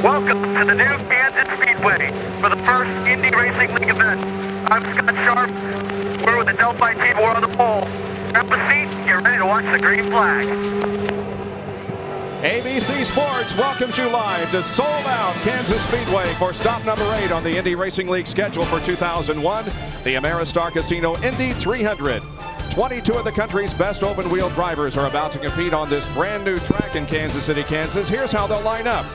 Welcome to the new Kansas Speedway for the first Indy Racing League event. I'm Scott Sharp. We're with the Delphi team. We're on the pole. Grab a seat. Get ready to watch the green flag. ABC Sports welcomes you live to sold-out Kansas Speedway for stop number 8 on the Indy Racing League schedule for 2001, the Ameristar Casino Indy 300. 22 of the country's best open-wheel drivers are about to compete on this brand-new track in Kansas City, Kansas. Here's how they'll line up.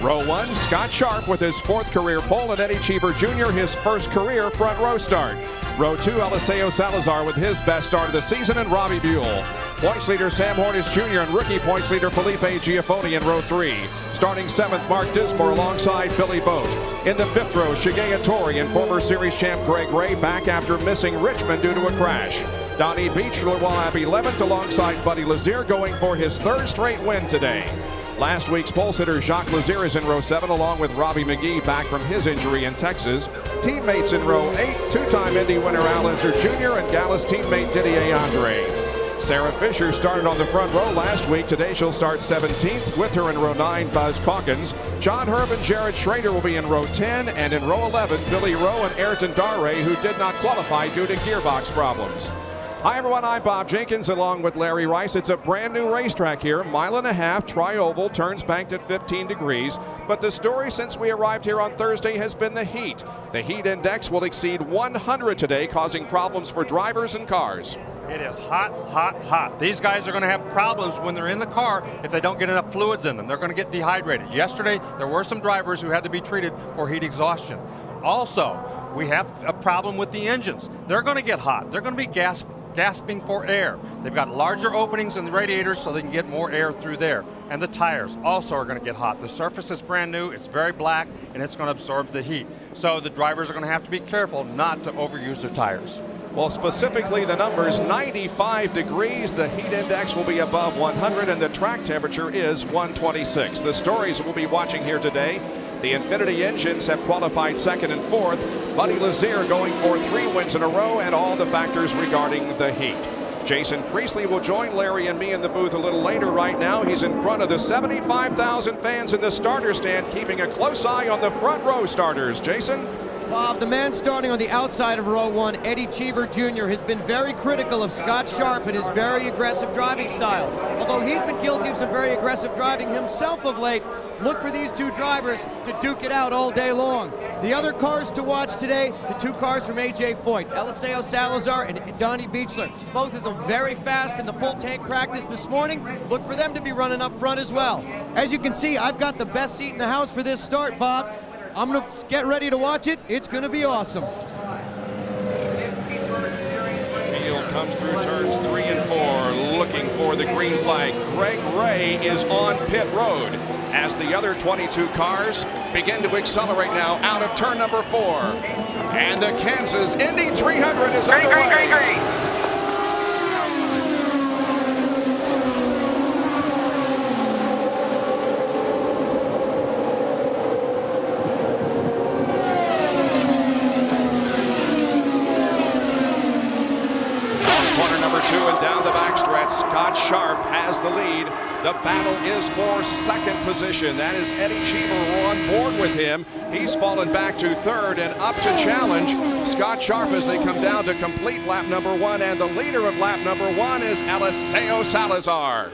Row 1, Scott Sharp with his 4th career pole, and Eddie Cheever Jr. his 1st career front row start. Row 2, Eliseo Salazar with his best start of the season, and Robbie Buell. Points leader Sam Hornish Jr. and rookie points leader Felipe Giafoni in row 3. Starting 7th, Mark Dismore alongside Billy Boat. In the 5th row, Shigea Tori and former series champ Greg Ray back after missing Richmond due to a crash. Donnie Beechler will have 11th alongside Buddy Lazier, going for his 3rd straight win today. Last week's pole sitter Jacques Lazier is in row 7 along with Robbie McGee back from his injury in Texas. Teammates in row 8, two-time Indy winner Al Unser Jr. and Gallus teammate Didier Andre. Sarah Fisher started on the front row last week. Today she'll start 17th. With her in row 9, Buzz Calkins. John Herb and Jared Schrader will be in row 10. And in row 11, Billy Rowe and Ayrton Darray, who did not qualify due to gearbox problems. Hi everyone, I'm Bob Jenkins along with Larry Rice. It's a brand new racetrack here, 1.5 mile, tri-oval, turns banked at 15 degrees. But the story since we arrived here on Thursday has been the heat. The heat index will exceed 100 today, causing problems for drivers and cars. It is hot, hot, hot. These guys are going to have problems when they're in the car if they don't get enough fluids in them. They're going to get dehydrated. Yesterday, there were some drivers who had to be treated for heat exhaustion. Also, we have a problem with the engines. They're going to get hot. They're going to be gasping for air. They've got larger openings in the radiators so they can get more air through there. And the tires also are going to get hot. The surface is brand new, it's very black, and it's going to absorb the heat. So the drivers are going to have to be careful not to overuse their tires. Well, specifically the numbers, 95 degrees, the heat index will be above 100, and the track temperature is 126. The stories we'll be watching here today: the Infinity engines have qualified 2nd and 4th. Buddy Lazier going for 3 wins in a row, and all the factors regarding the heat. Jason Priestley will join Larry and me in the booth a little later. Right now, he's in front of the 75,000 fans in the starter stand, keeping a close eye on the front row starters. Jason? Bob, the man starting on the outside of row 1, Eddie Cheever Jr., has been very critical of Scott Sharp and his very aggressive driving style. Although he's been guilty of some very aggressive driving himself of late, look for these two drivers to duke it out all day long. The other cars to watch today, the 2 cars from A.J. Foyt, Eliseo Salazar and Donnie Beechler. Both of them very fast in the full tank practice this morning. Look for them to be running up front as well. As you can see, I've got the best seat in the house for this start, Bob. I'm going to get ready to watch it. It's going to be awesome. Field comes through turns 3 and 4, looking for the green flag. Greg Ray is on pit road as the other 22 cars begin to accelerate now out of turn number 4. And the Kansas Indy 300 is underway. Green. Scott Sharp has the lead. The battle is for 2nd position. That is Eddie Cheever. We're on board with him. He's fallen back to 3rd and up to challenge Scott Sharp as they come down to complete lap number 1. And the leader of lap number 1 is Eliseo Salazar.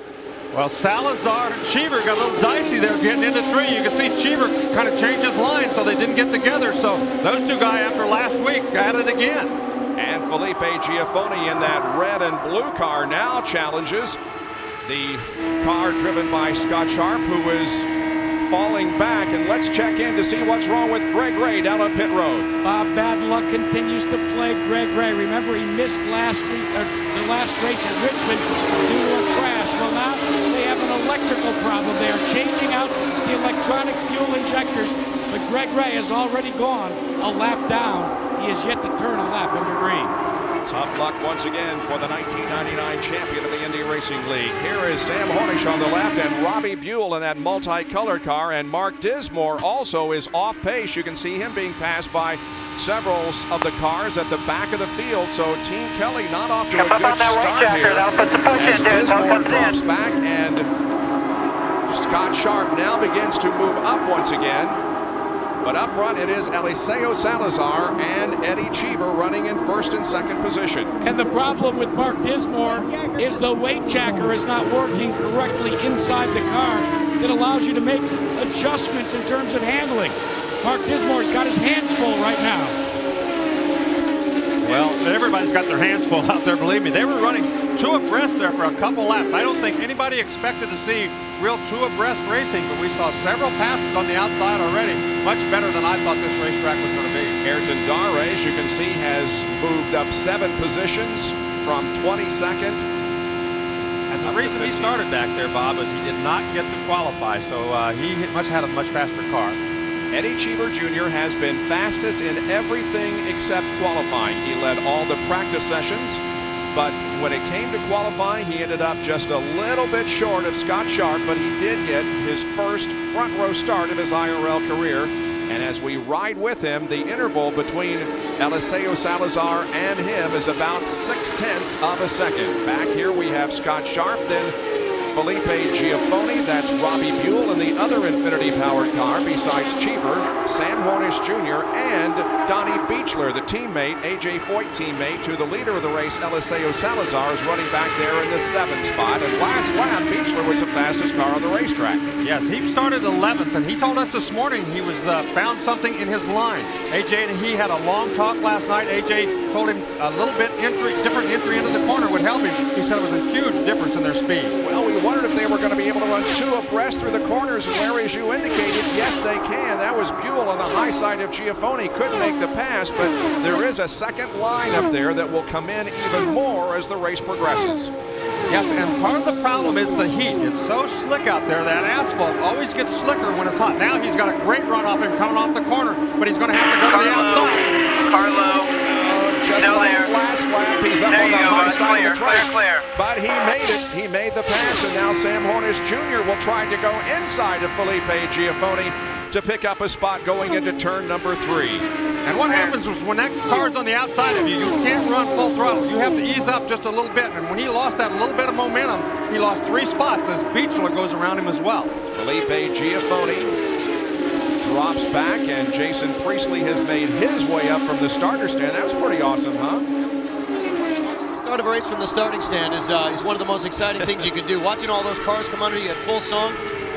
Well, Salazar and Cheever got a little dicey there getting into 3. You can see Cheever kind of changed his line so they didn't get together. So those 2 guys after last week at it again. And Felipe Giafoni in that red and blue car now challenges the car driven by Scott Sharp, who is falling back. And let's check in to see what's wrong with Greg Ray down on pit road. Bob, bad luck continues to plague Greg Ray. Remember, he missed last week, the last race at Richmond due to a crash. Well, now they have an electrical problem. They are changing out the electronic fuel injectors, but Greg Ray has already gone a lap down. He has yet to turn a lap under green. Tough luck once again for the 1999 champion of the Indy Racing League. Here is Sam Hornish on the left and Robbie Buell in that multicolored car. And Mark Dismore also is off pace. You can see him being passed by several of the cars at the back of the field. So Team Kelly not off to a good start here. As Dismore drops back and Scott Sharp now begins to move up once again. But up front, it is Eliseo Salazar and Eddie Cheever running in first and second position. And the problem with Mark Dismore is the weight jacker is not working correctly inside the car that allows you to make adjustments in terms of handling. Mark Dismore's got his hands full right now. Well, everybody's got their hands full out there, believe me. They were running two abreast there for a couple laps. I don't think anybody expected to see real two abreast racing, but we saw several passes on the outside already. Much better than I thought this racetrack was going to be. Ayrton Dare, as you can see, has moved up 7 positions from 22nd. And the reason he started back there, Bob, is he did not get to qualify, so he had a much faster car. Eddie Cheever Jr. has been fastest in everything except qualifying. He led all the practice sessions, but when it came to qualifying, he ended up just a little bit short of Scott Sharp, but he did get his first front row start of his IRL career. And as we ride with him, the interval between Eliseo Salazar and him is about 0.6 of a second. Back here we have Scott Sharp, then Felipe Giafoni, that's Robbie Buell in the other Infinity-powered car besides Cheever, Sam Hornish Jr., and Donnie Beechler, the teammate, A.J. Foyt teammate to the leader of the race, Eliseo Salazar, is running back there in the 7th spot. And last lap, Beechler was the fastest car on the racetrack. Yes, he started 11th, and he told us this morning he was found something in his line. A.J. and he had a long talk last night. A.J. told him a little bit different entry into the corner would help him. He said it was a huge difference in their speed. Well, we wondered if they were going to be able to run 2 abreast through the corners, and Larry, as you indicated, yes, they can. That was Buell on the high side of Giafoni. Couldn't make the pass, but there is a second line up there that will come in even more as the race progresses. Yes, and part of the problem is the heat. It's so slick out there. That asphalt always gets slicker when it's hot. Now he's got a great run off him coming off the corner, but he's going to have to go to the outside. Carlo. Just like last lap, he's up on the high side of the track. Clear. But he made it. He made the pass, and now Sam Hornish Jr. will try to go inside of Felipe Giafoni to pick up a spot going into turn number 3. And what happens is when that car's on the outside of you, you can't run full throttle. You have to ease up just a little bit. And when he lost that little bit of momentum, he lost 3 spots as Beechler goes around him as well. Felipe Giafoni drops back, and Jason Priestley has made his way up from the starter stand. That was pretty awesome, huh? Start of a race from the starting stand is one of the most exciting things you can do. Watching all those cars come under you at full song,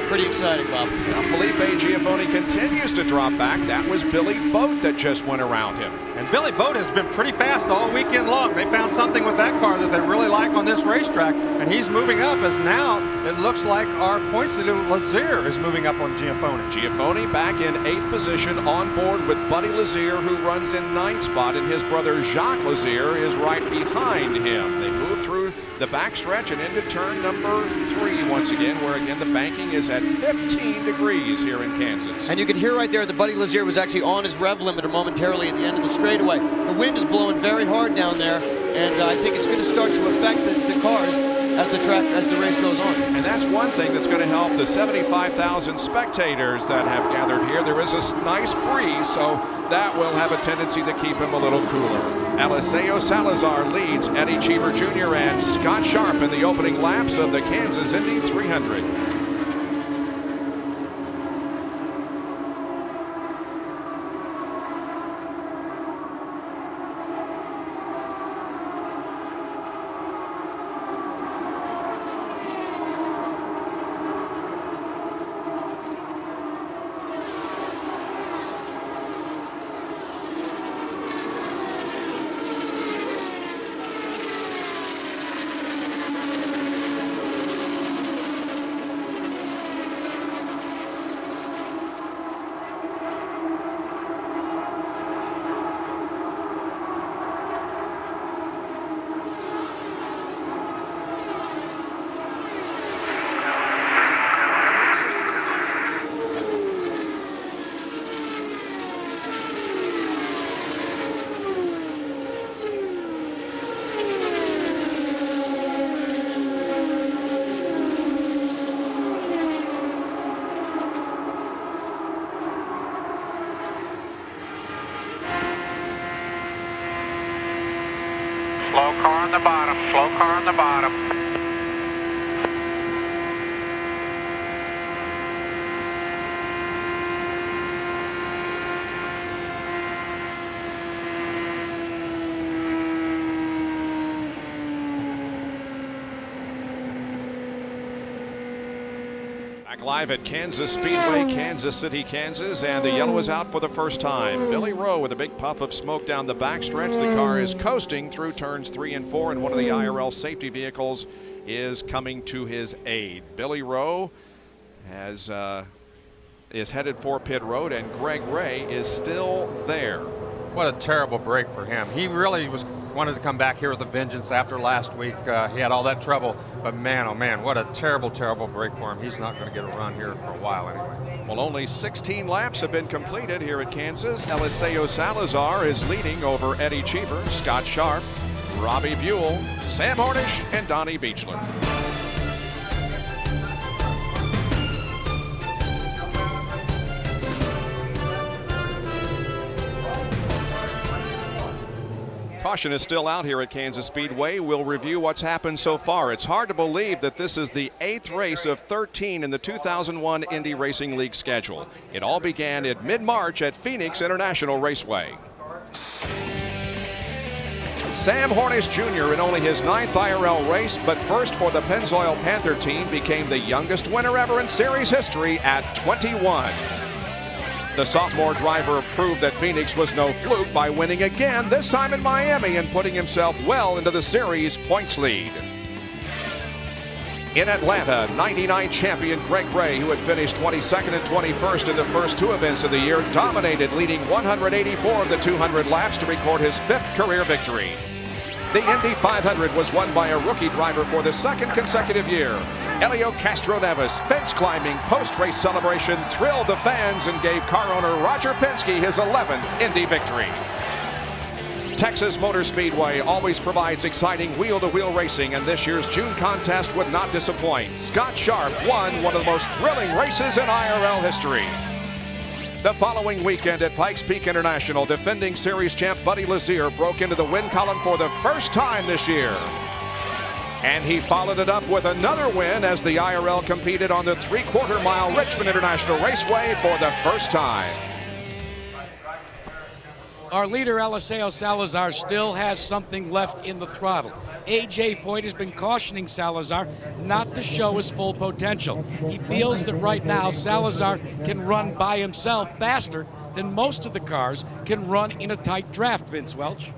pretty exciting, Bob. Now Felipe Giafoni continues to drop back. That was Billy Boat that just went around him. And Billy Boat has been pretty fast all weekend long. They found something with that car that they really like on this racetrack, and he's moving up as now it looks like our points leader Lazier is moving up on Giafoni. Giafoni back in 8th position on board with Buddy Lazier, who runs in 9th spot, and his brother Jacques Lazier is right behind him. They move through the backstretch and into turn number 3 once again, where again the banking is at 15 degrees here in Kansas. And you can hear right there that Buddy Lazier was actually on his rev limiter momentarily at the end of the straightaway. The wind is blowing very hard down there, and I think it's going to start to affect the cars as the race goes on. And that's one thing that's going to help the 75,000 spectators that have gathered here. There is a nice breeze, so that will have a tendency to keep him a little cooler. Eliseo Salazar leads Eddie Cheever Jr. and Scott Sharp in the opening laps of the Kansas Indy 300. Slow car on the bottom, slow car on the bottom. Back live at Kansas Speedway, Kansas City, Kansas, and the yellow is out for the first time. Billy Rowe with a big puff of smoke down the backstretch. The car is coasting through turns 3 and 4, and one of the IRL safety vehicles is coming to his aid. Billy Rowe is headed for pit road, and Greg Ray is still there. What a terrible break for him. He really wanted to come back here with a vengeance after last week. He had all that trouble, but man, oh man, what a terrible, terrible break for him. He's not going to get a run here for a while anyway. Well, only 16 laps have been completed here at Kansas. Eliseo Salazar is leading over Eddie Cheever, Scott Sharp, Robbie Buell, Sam Hornish, and Donnie Beechler. Caution is still out here at Kansas Speedway. We'll review what's happened so far. It's hard to believe that this is the 8th race of 13 in the 2001 Indy Racing League schedule. It all began in mid-March at Phoenix International Raceway. Sam Hornish Jr. in only his 9th IRL race, but first for the Pennzoil Panther team, became the youngest winner ever in series history at 21. The sophomore driver proved that Phoenix was no fluke by winning again, this time in Miami, and putting himself well into the series points lead. In Atlanta, 99 champion Greg Ray, who had finished 22nd and 21st in the first 2 events of the year, dominated, leading 184 of the 200 laps to record his 5th career victory. The Indy 500 was won by a rookie driver for the 2nd consecutive year. Helio Castroneves' fence-climbing post-race celebration thrilled the fans and gave car owner Roger Penske his 11th Indy victory. Texas Motor Speedway always provides exciting wheel-to-wheel racing, and this year's June contest would not disappoint. Scott Sharp won one of the most thrilling races in IRL history. The following weekend at Pikes Peak International, defending series champ Buddy Lazier broke into the win column for the first time this year. And he followed it up with another win as the IRL competed on the 3/4-mile Richmond International Raceway for the first time. Our leader, Eliseo Salazar, still has something left in the throttle. A.J. Foyt has been cautioning Salazar not to show his full potential. He feels that right now Salazar can run by himself faster than most of the cars can run in a tight draft, Vince Welch.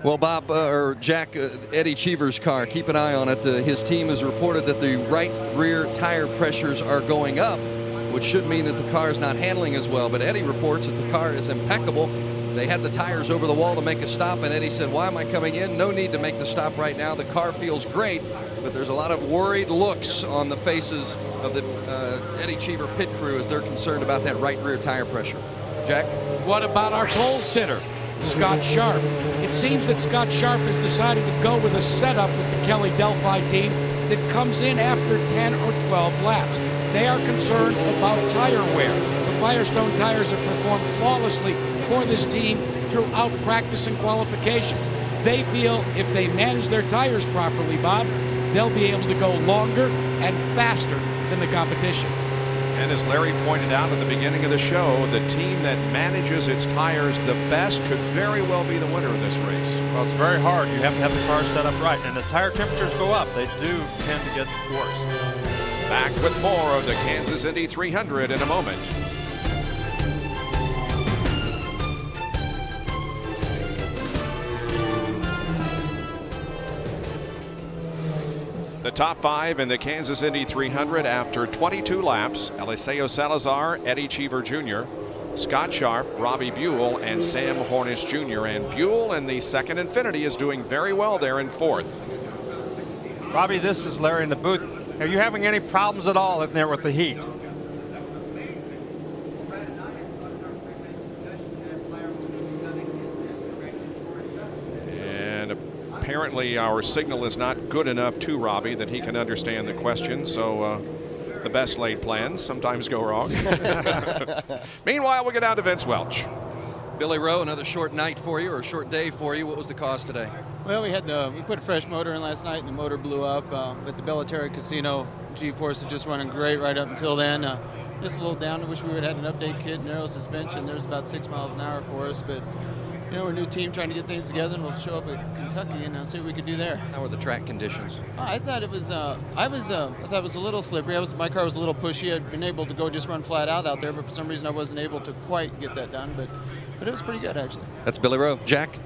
Well, Bob, or Jack, Eddie Cheever's car, keep an eye on it. His team has reported that the right rear tire pressures are going up, which should mean that the car is not handling as well. But Eddie reports that the car is impeccable. They had the tires over the wall to make a stop, and Eddie said, why am I coming in? No need to make the stop right now. The car feels great, but there's a lot of worried looks on the faces of the Eddie Cheever pit crew as they're concerned about that right rear tire pressure. Jack? What about our pole sitter, Scott Sharp? It seems that Scott Sharp has decided to go with a setup with the Kelly Delphi team that comes in after 10 or 12 laps. They are concerned about tire wear. The Firestone tires have performed flawlessly for this team throughout practice and qualifications. They feel if they manage their tires properly, Bob, they'll be able to go longer and faster than the competition. And as Larry pointed out at the beginning of the show, the team that manages its tires the best could very well be the winner of this race. Well, it's very hard. You have to have the car set up right, and the tire temperatures go up. They do tend to get worse. Back with more of the Kansas Indy 300 in a moment. The top 5 in the Kansas Indy 300 after 22 laps: Eliseo Salazar, Eddie Cheever Jr., Scott Sharp, Robbie Buell, and Sam Hornish Jr. And Buell in the second Infiniti is doing very well there in 4th. Robbie, this is Larry in the booth. Are you having any problems at all in there with the heat? Apparently our signal is not good enough to Robbie that he can understand the question, so the best laid plans sometimes go wrong. Meanwhile, we get down to Vince Welch. Billy Rowe, another short night for you, or a short day for you. What was the cause today? Well, we put a fresh motor in last night, and the motor blew up. At the Bellaterra Casino, G-Force is just running great right up until then. Just a little down. I wish we would have had an update kit, narrow suspension. There's about 6 miles an hour for us, but we're a new team trying to get things together, and we'll show up at Kentucky and see what we can do there. How were the track conditions? I thought it was I thought it was a little slippery. My car was a little pushy. I'd been able to go just run flat out there, but for some reason I wasn't able to quite get that done. But it was pretty good, actually. That's Billy Rowe. Jack?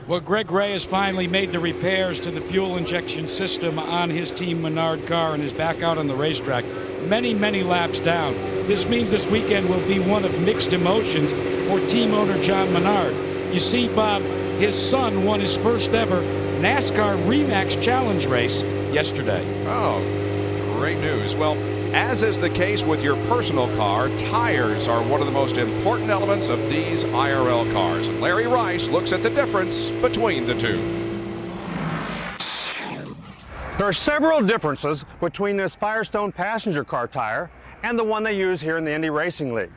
Well, Greg Ray has finally made the repairs to the fuel injection system on his Team Menard car and is back out on the racetrack, many, many laps down. This means this weekend will be one of mixed emotions for team owner John Menard. You see, Bob, his son won his first ever NASCAR Remax Challenge race yesterday. Oh, great news. Well, as is the case with your personal car, tires are one of the most important elements of these IRL cars. And Larry Rice looks at the difference between the two. There are several differences between this Firestone passenger car tire and the one they use here in the Indy Racing League.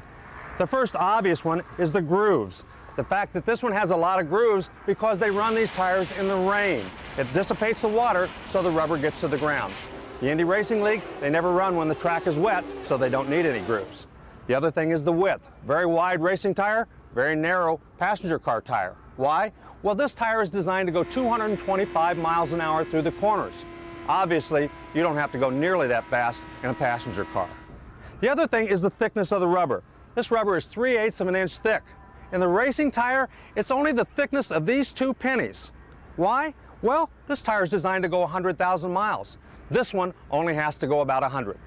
The first obvious one is the grooves. The fact that this one has a lot of grooves because they run these tires in the rain. It dissipates the water so the rubber gets to the ground. The Indy Racing League, they never run when the track is wet, so they don't need any grooves. The other thing is the width. Very wide racing tire, very narrow passenger car tire. Why? Well, this tire is designed to go 225 miles an hour through the corners. Obviously, you don't have to go nearly that fast in a passenger car. The other thing is the thickness of the rubber. This rubber is 3/8 of an inch thick. In the racing tire, it's only the thickness of these two pennies. Why? Well, this tire is designed to go 100,000 miles. This one only has to go about 100.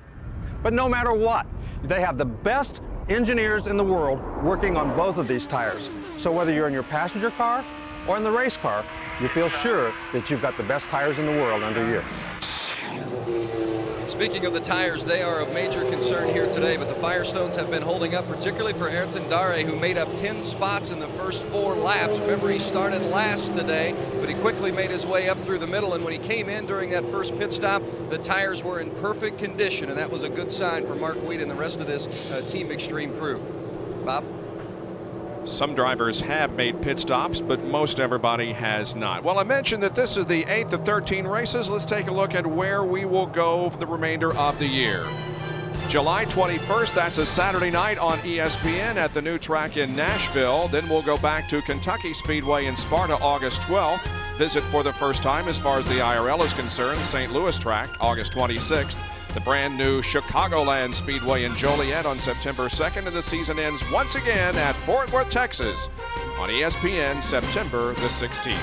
But no matter what, they have the best engineers in the world working on both of these tires. So whether you're in your passenger car or in the race car, you feel sure that you've got the best tires in the world under you. Speaking of the tires, they are of major concern here today, but the Firestones have been holding up, particularly for Ayrton Dare, who made up 10 spots in the first 4 laps. Remember, he started last today, but he quickly made his way up through the middle, and when he came in during that first pit stop, the tires were in perfect condition, and that was a good sign for Mark Wheat and the rest of this Team Extreme crew. Bob? Some drivers have made pit stops, but most everybody has not. Well, I mentioned that this is the 8th of 13 races. Let's take a look at where we will go for the remainder of the year. July 21st, that's a Saturday night on ESPN at the new track in Nashville. Then we'll go back to Kentucky Speedway in Sparta August 12th. Visit for the first time as far as the IRL is concerned, St. Louis track August 26th. The brand new Chicagoland Speedway in Joliet on September 2nd, and the season ends once again at Fort Worth, Texas on ESPN September the 16th.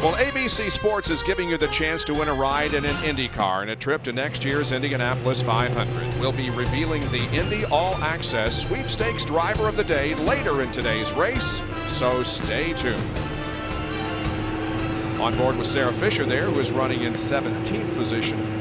Well, ABC Sports is giving you the chance to win a ride in an IndyCar and a trip to next year's Indianapolis 500. We'll be revealing the Indy All Access Sweepstakes Driver of the Day later in today's race, so stay tuned. On board with Sarah Fisher there, who is running in 17th position.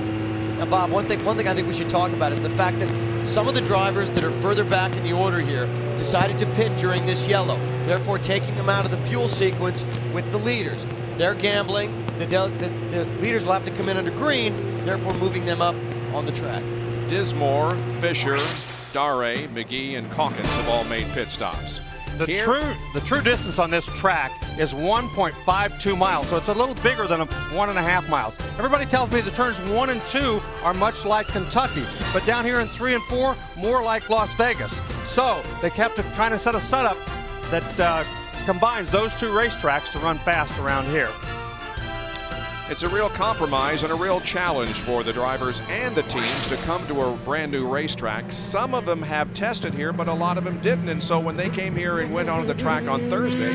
Now, Bob, one thing I think we should talk about is the fact that some of the drivers that are further back in the order here decided to pit during this yellow, therefore taking them out of the fuel sequence with the leaders. They're gambling. The leaders will have to come in under green, therefore moving them up on the track. Dismore, Fisher, Dare, McGee, and Calkins have all made pit stops. The true distance on this track is 1.52 miles, so it's a little bigger than 1.5 miles. Everybody tells me the turns 1 and 2 are much like Kentucky, but down here in 3 and 4, more like Las Vegas. So they kept to kind of set a setup that combines those two racetracks to run fast around here. It's a real compromise and a real challenge for the drivers and the teams to come to a brand new racetrack. Some of them have tested here, but a lot of them didn't. And so when they came here and went onto the track on Thursday,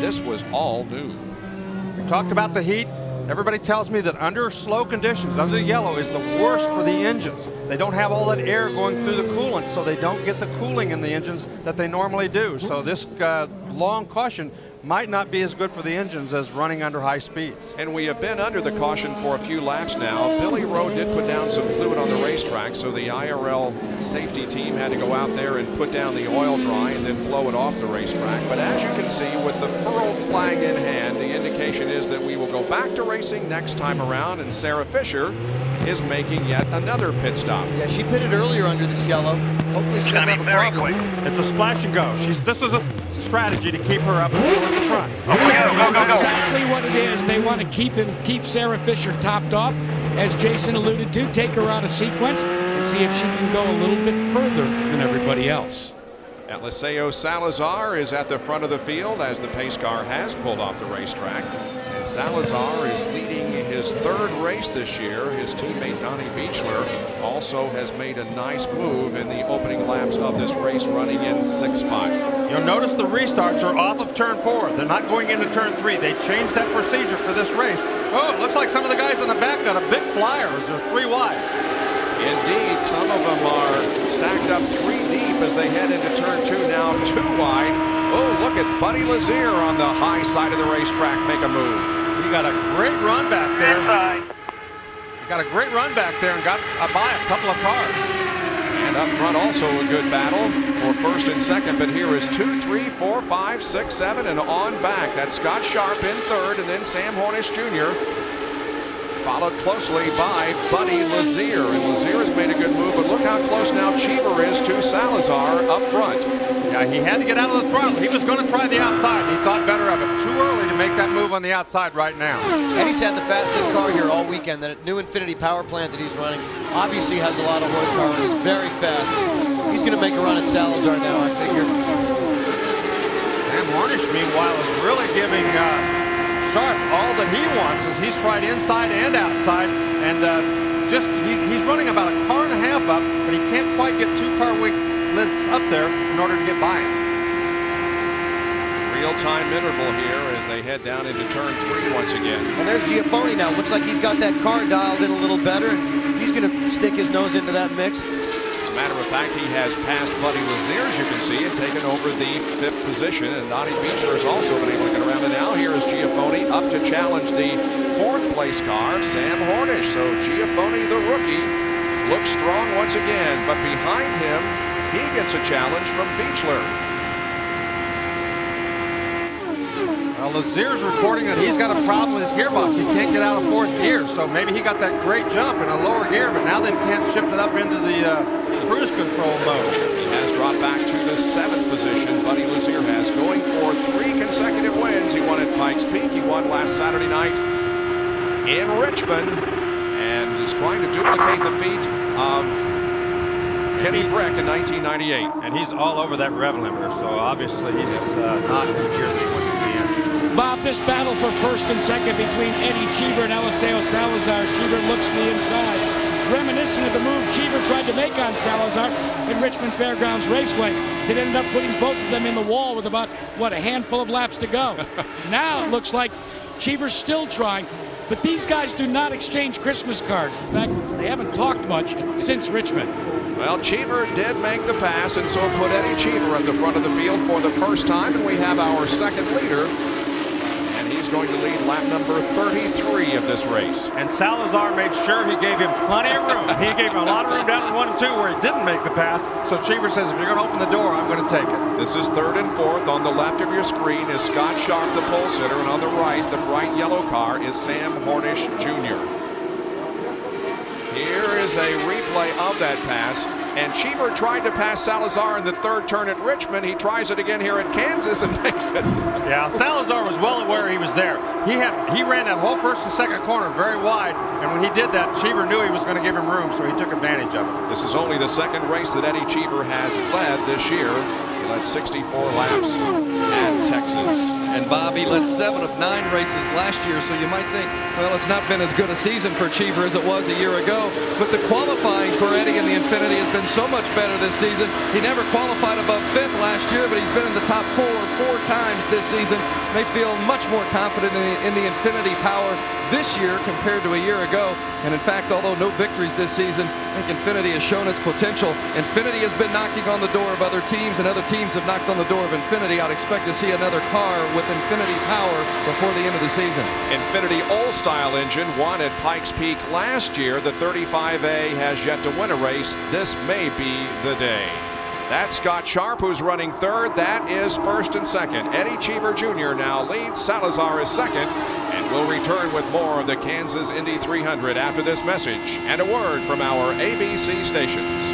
this was all new. We talked about the heat. Everybody tells me that under slow conditions, under yellow, is the worst for the engines. They don't have all that air going through the coolant, so they don't get the cooling in the engines that they normally do. So this long caution might not be as good for the engines as running under high speeds. And we have been under the caution for a few laps now. Billy Rowe did put down some fluid on the racetrack, so the IRL safety team had to go out there and put down the oil dry and then blow it off the racetrack. But as you can see, with the furled flag in hand, the indication is that we will go back to racing next time around, and Sarah Fisher is making yet another pit stop. Yeah, she pitted earlier under this yellow. Hopefully she doesn't have a problem. It's a splash and go. This is a strategy to keep her up towards the front. That's exactly what it is. They want to keep Sarah Fisher topped off, as Jason alluded to, take her out of sequence and see if she can go a little bit further than everybody else. Eliseo Salazar is at the front of the field as the pace car has pulled off the racetrack. And Salazar is leading his third race this year. His teammate Donnie Beechler also has made a nice move in the opening laps of this race, running in 6-5. You'll notice the restarts are off of turn 4. They're not going into turn 3. They changed that procedure for this race. Oh, it looks like some of the guys in the back got a big flyer. They're 3 wide. Indeed, some of them are stacked up 3 deep as they head into turn 2, now 2 wide. Oh, look at Buddy Lazier on the high side of the racetrack make a move. He got a great run back there. He got a great run back there and got by a couple of cars. And up front also a good battle for first and second, but here is 2, 3, 4, 5, 6, 7, and on back. That's Scott Sharp in third, and then Sam Hornish Jr., followed closely by Buddy Lazier. And Lazier has made a good move, but look how close now Cheever is to Salazar up front. Yeah, he had to get out of the throttle. He was going to try the outside. He thought better of it. Too early to make that move on the outside right now. Eddie's had the fastest car here all weekend. That new Infinity power plant that he's running obviously has a lot of horsepower and is very fast. He's going to make a run at Salazar now, I figure. Sam Hornish, meanwhile, is really giving Sharp all that he wants, as he's tried inside and outside, and he's running about a car and a half up, but he can't quite get 2 car lengths up there in order to get by him. Real-time interval here as they head down into turn 3 once again. And there's Giafone now. Looks like he's got that car dialed in a little better, and he's going to stick his nose into that mix. As a matter of fact, he has passed Buddy Lazier, as you can see, and taken over the 5th position. And Donnie Beechler has also been able to get around. And now here is Giafone up to challenge the 4th place car, Sam Hornish. So Giafone, the rookie, looks strong once again. But behind him, he gets a challenge from Beechler. Well, Lazier's reporting that he's got a problem with his gearbox. He can't get out of 4th gear, so maybe he got that great jump in a lower gear, but now they can't shift it up into the cruise control mode. He has dropped back to the 7th position. Buddy Lazier has, going for 3 consecutive wins. He won at Pikes Peak. He won last Saturday night in Richmond, and is trying to duplicate the feat of Kenny Breck in 1998. And he's all over that rev limiter, so obviously he's not in the gear that he wants to be in. Bob, this battle for first and second between Eddie Cheever and Eliseo Salazar. Cheever looks to the inside, reminiscent of the move Cheever tried to make on Salazar in Richmond Fairgrounds Raceway. It ended up putting both of them in the wall with about, a handful of laps to go. Now it looks like Cheever's still trying, but these guys do not exchange Christmas cards. In fact, they haven't talked much since Richmond. Well, Cheever did make the pass, and so put Eddie Cheever at the front of the field for the first time, and we have our second leader, and he's going to lead lap number 33 of this race. And Salazar made sure he gave him plenty of room. He gave him a lot of room down in 1 and 2 where he didn't make the pass, so Cheever says, if you're going to open the door, I'm going to take it. This is 3rd and 4th. On the left of your screen is Scott Sharp, the pole sitter, and on the right, the bright yellow car, is Sam Hornish Jr. Here is a replay of that pass, and Cheever tried to pass Salazar in the 3rd turn at Richmond. He tries it again here at Kansas and makes it. Yeah, Salazar was well aware he was there. He ran that whole 1st and 2nd corner very wide, and when he did that, Cheever knew he was going to give him room, so he took advantage of it. This is only the 2nd race that Eddie Cheever has led this year. He led 64 laps at Texas. And Bobby led 7 of 9 races last year, so you might think, well, it's not been as good a season for Cheever as it was a year ago. But the qualifying for Eddie in the Infinity has been so much better this season. He never qualified above 5th last year, but he's been in the top 4 times this season. They feel much more confident in the Infinity power this year compared to a year ago. And in fact, although no victories this season, I think Infinity has shown its potential. Infinity has been knocking on the door of other teams, and other teams have knocked on the door of Infinity. I'd expect to see another car with Infinity power before the end of the season. Infinity All-Style engine won at Pikes Peak last year. The 35A has yet to win a race. This may be the day. That's Scott Sharp, who's running 3rd. That is 1st and 2nd. Eddie Cheever Jr. now leads. Salazar is 2nd. And we'll return with more of the Kansas Indy 300 after this message and a word from our ABC stations.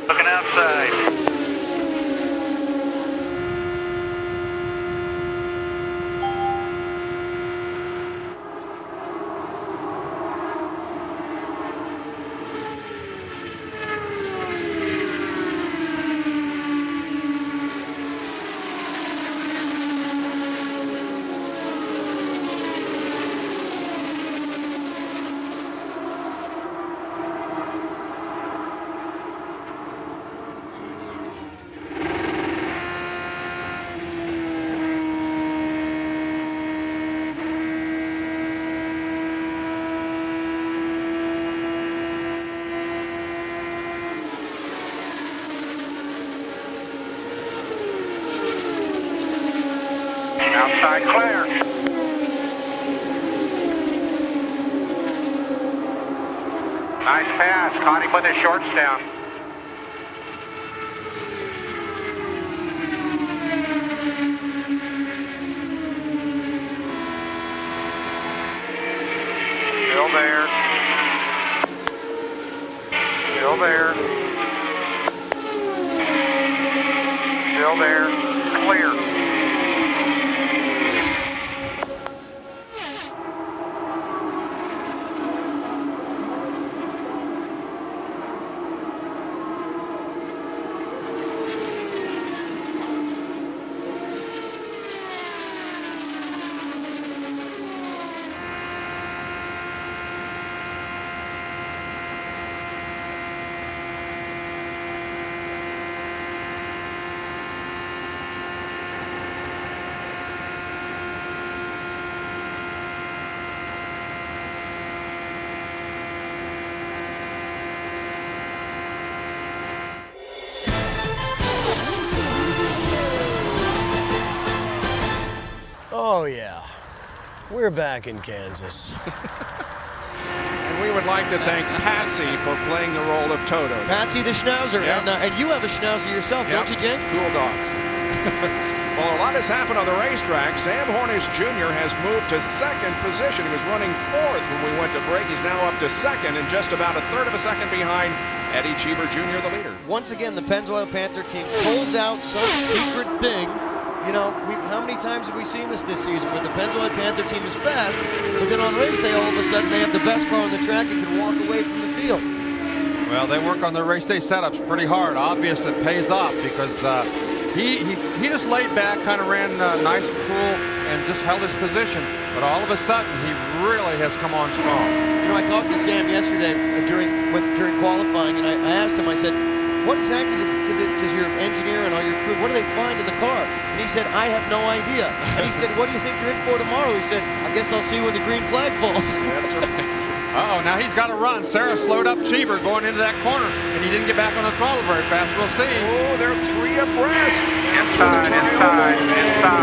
Looking outside. Outside clear. Nice pass. Caught him with his shorts down. Still there. Still there. Still there. Clear. Oh, yeah. We're back in Kansas. And we would like to thank Patsy for playing the role of Toto. Patsy the Schnauzer. Yep. And you have a Schnauzer yourself, don't you, Jake? Cool dogs. Well, a lot has happened on the racetrack. Sam Hornish Jr. has moved to second position. He was running fourth when we went to break. He's now up to second and just about a third of a second behind Eddie Cheever Jr., the leader. Once again, the Pennzoil Panther team pulls out some secret thing. You know, how many times have we seen this season where the Pennzoil Panther team is fast, but then on race day, all of a sudden, they have the best car on the track and can walk away from the field. Well, they work on their race day setups pretty hard. Obvious it pays off because he just laid back, kind of ran nice and cool, and just held his position. But all of a sudden, he really has come on strong. You know, I talked to Sam yesterday during qualifying, and I asked him, I said, what exactly does your engineer and all your crew, what do they find in the car? And he said, I have no idea. And he said, what do you think you're in for tomorrow? He said, I guess I'll see when the green flag falls. That's right. Uh-oh, now he's got to run. Sarah slowed up Cheever going into that corner, and he didn't get back on the throttle very fast. We'll see. Oh, they're three abreast. Inside.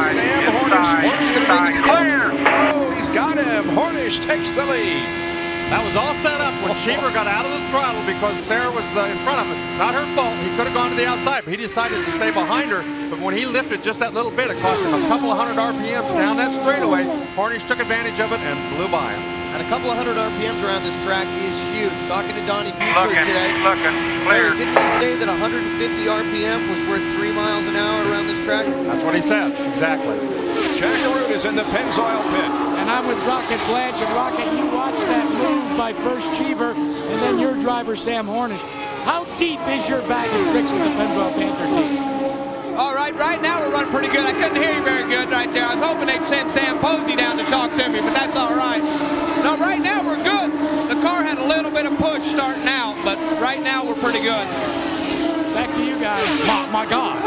Sam Hornish going to make it clear. Oh, he's got him. Hornish takes the lead. That was all set up when Cheever got out of the throttle because Sarah was in front of him. Not her fault. He could have gone to the outside, but he decided to stay behind her. But when he lifted just that little bit, it cost him a couple of hundred RPMs down that straightaway. Hornish took advantage of it and blew by him. And a couple of hundred RPMs around this track is huge. Talking to Donnie Buechler today. Clear. Didn't he say that 150 RPM was worth 3 miles an hour around this track? That's what he said. Exactly. Jack Arute is in the Pennzoil pit. And I'm with Rocket Blanche. And Rocket, you watched that move by first Cheever and then your driver, Sam Hornish. How deep is your bag of tricks with the Pennzoil Panther team? All right, right now we're running pretty good. I couldn't hear you very good right there. I was hoping they'd send Sam Posey down to talk to me, but that's all right. No, right now we're good. The car had a little bit of push starting out, but right now we're pretty good. Back to you guys. My God.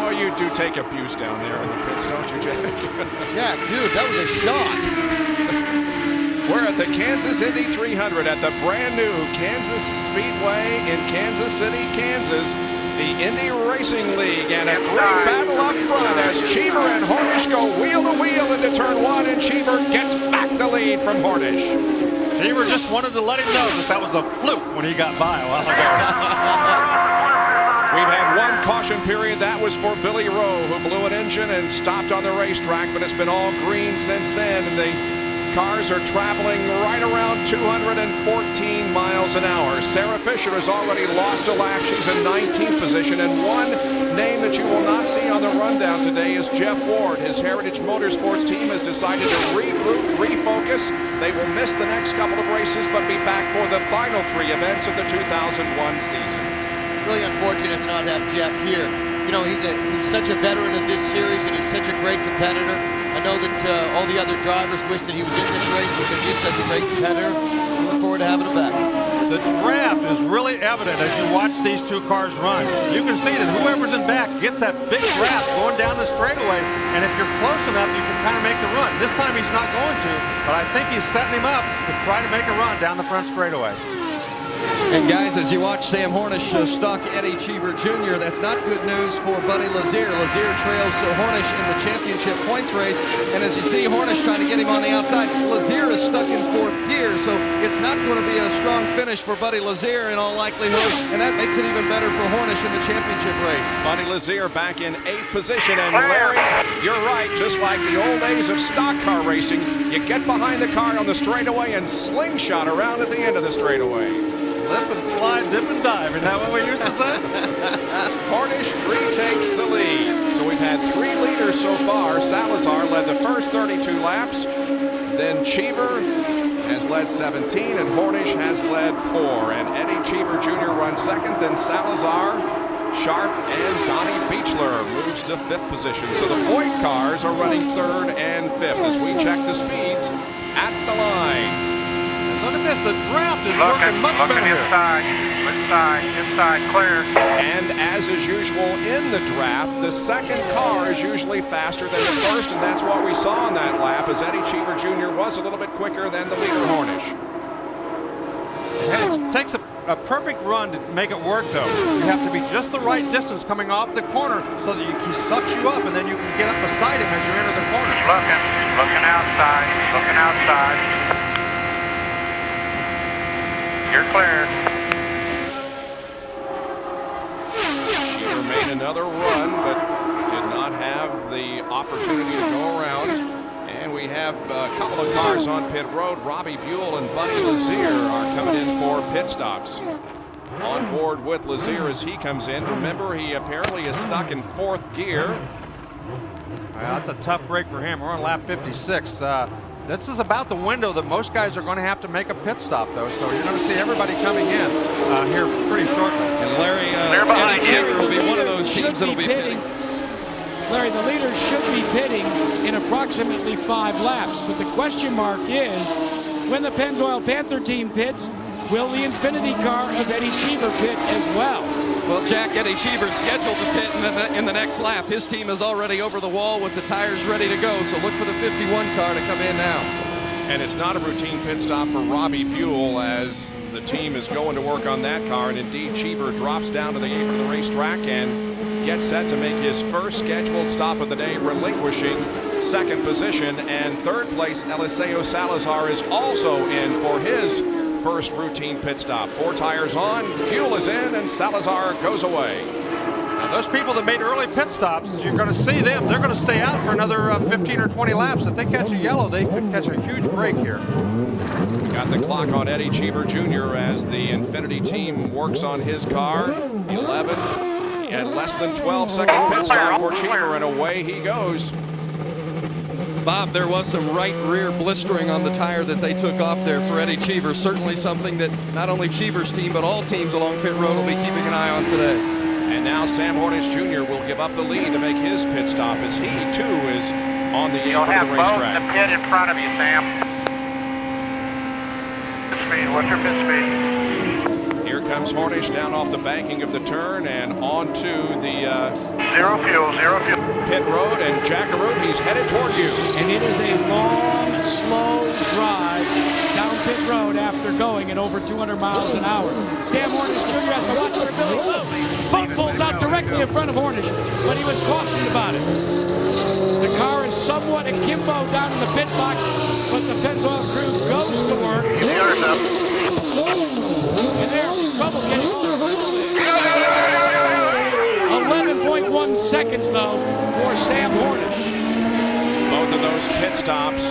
Oh, you do take abuse down there in the pits, don't you, Jack? Jack, dude, that was a shot. We're at the Kansas Indy 300 at the brand new Kansas Speedway in Kansas City, Kansas. The Indy Racing League, and a great battle up front as Cheever and Hornish go wheel to wheel into turn one, and Cheever gets back the lead from Hornish. Cheever just wanted to let him know that was a fluke when he got by a while ago. We've had one caution period. That was for Billy Rowe, who blew an engine and stopped on the racetrack, but it's been all green since then, and the cars are traveling right around 214 miles an hour. Sarah Fisher has already lost a lap. She's in 19th position. And one name that you will not see on the rundown today is Jeff Ward. His Heritage Motorsports team has decided to regroup, refocus. They will miss the next couple of races, but be back for the final 3 events of the 2001 season. Really unfortunate to not have Jeff here. You know, he's such a veteran of this series, and he's such a great competitor. I know that all the other drivers wish that he was in this race because he's such a great competitor. I look forward to having him back. The draft is really evident as you watch these 2 cars run. You can see that whoever's in back gets that big draft going down the straightaway, and if you're close enough, you can kind of make the run. This time he's not going to, but I think he's setting him up to try to make a run down the front straightaway. And guys, as you watch Sam Hornish stalk Eddie Cheever Jr., that's not good news for Buddy Lazier. Lazier trails Hornish in the championship points race, and as you see Hornish trying to get him on the outside, Lazier is stuck in 4th gear, so it's not going to be a strong finish for Buddy Lazier in all likelihood, and that makes it even better for Hornish in the championship race. Buddy Lazier back in 8th position, and Larry, you're right, just like the old days of stock car racing, you get behind the car on the straightaway and slingshot around at the end of the straightaway. Slip and slide, dip and dive. Isn't that what we used to say? Hornish retakes the lead. So we've had 3 leaders so far. Salazar led the first 32 laps. Then Cheever has led 17, and Hornish has led 4. And Eddie Cheever Jr. runs second. Then Salazar, Sharp, and Donnie Beechler moves to 5th position. So the Voigt cars are running 3rd and 5th as we check the speeds at the line. Look at this, the draft is working much better here. Inside, clear. And as is usual in the draft, the second car is usually faster than the first, and that's what we saw on that lap, as Eddie Cheever Jr. was a little bit quicker than the leader, Hornish. And it takes a perfect run to make it work, though. You have to be just the right distance coming off the corner so that he sucks you up, and then you can get up beside him as you enter the corner. Looking outside. You're clear. Cheever made another run, but did not have the opportunity to go around. And we have a couple of cars on pit road. Robbie Buell and Buddy Lazier are coming in for pit stops. On board with Lazier as he comes in. Remember, he apparently is stuck in 4th gear. Well, that's a tough break for him. We're on lap 56. This is about the window that most guys are going to have to make a pit stop, though. So you're going to see everybody coming in here pretty shortly. And Larry, Eddie Cheever will be one of those teams that will be pitting. Larry, the leaders should be pitting in approximately 5 laps. But the question mark is, when the Pennzoil Panther team pits, will the Infinity car of Eddie Cheever pit as well? Well, Jack, Eddie Cheever's scheduled to pit in the next lap. His team is already over the wall with the tires ready to go, so look for the 51 car to come in now. And it's not a routine pit stop for Robbie Buell as the team is going to work on that car. And indeed, Cheever drops down to the apron of the racetrack and gets set to make his first scheduled stop of the day, relinquishing 2nd position. And 3rd place, Eliseo Salazar is also in for his first routine pit stop. 4 tires on, fuel is in, and Salazar goes away. Now those people that made early pit stops, you're going to see them. They're going to stay out for another 15 or 20 laps. If they catch a yellow, they could catch a huge break here. Got the clock on Eddie Cheever Jr. as the Infinity team works on his car. 11 and less than 12-second pit stop for Cheever, and away he goes. Bob, there was some right rear blistering on the tire that they took off there for Eddie Cheever. Certainly something that not only Cheever's team, but all teams along pit road will be keeping an eye on today. And now Sam Hornish Jr. will give up the lead to make his pit stop as he, too, is on the apron of the racetrack. You'll have both the pit in front of you, Sam. Pit speed, what's your pit speed? Here comes Hornish down off the banking of the turn and onto the Zero fuel. pit road, and Jackaroo, he's headed toward you. And it is a long, slow drive down pit road after going at over 200 miles an hour. Sam Hornish Jr. has to watch for Billy. Bump pulls out directly in front of Hornish, but he was cautioned about it. The car is somewhat akimbo down in the pit box, but the Pennzoil crew goes to work. And they're in trouble getting on. 11.1 seconds, though, for Sam Hornish. both of those pit stops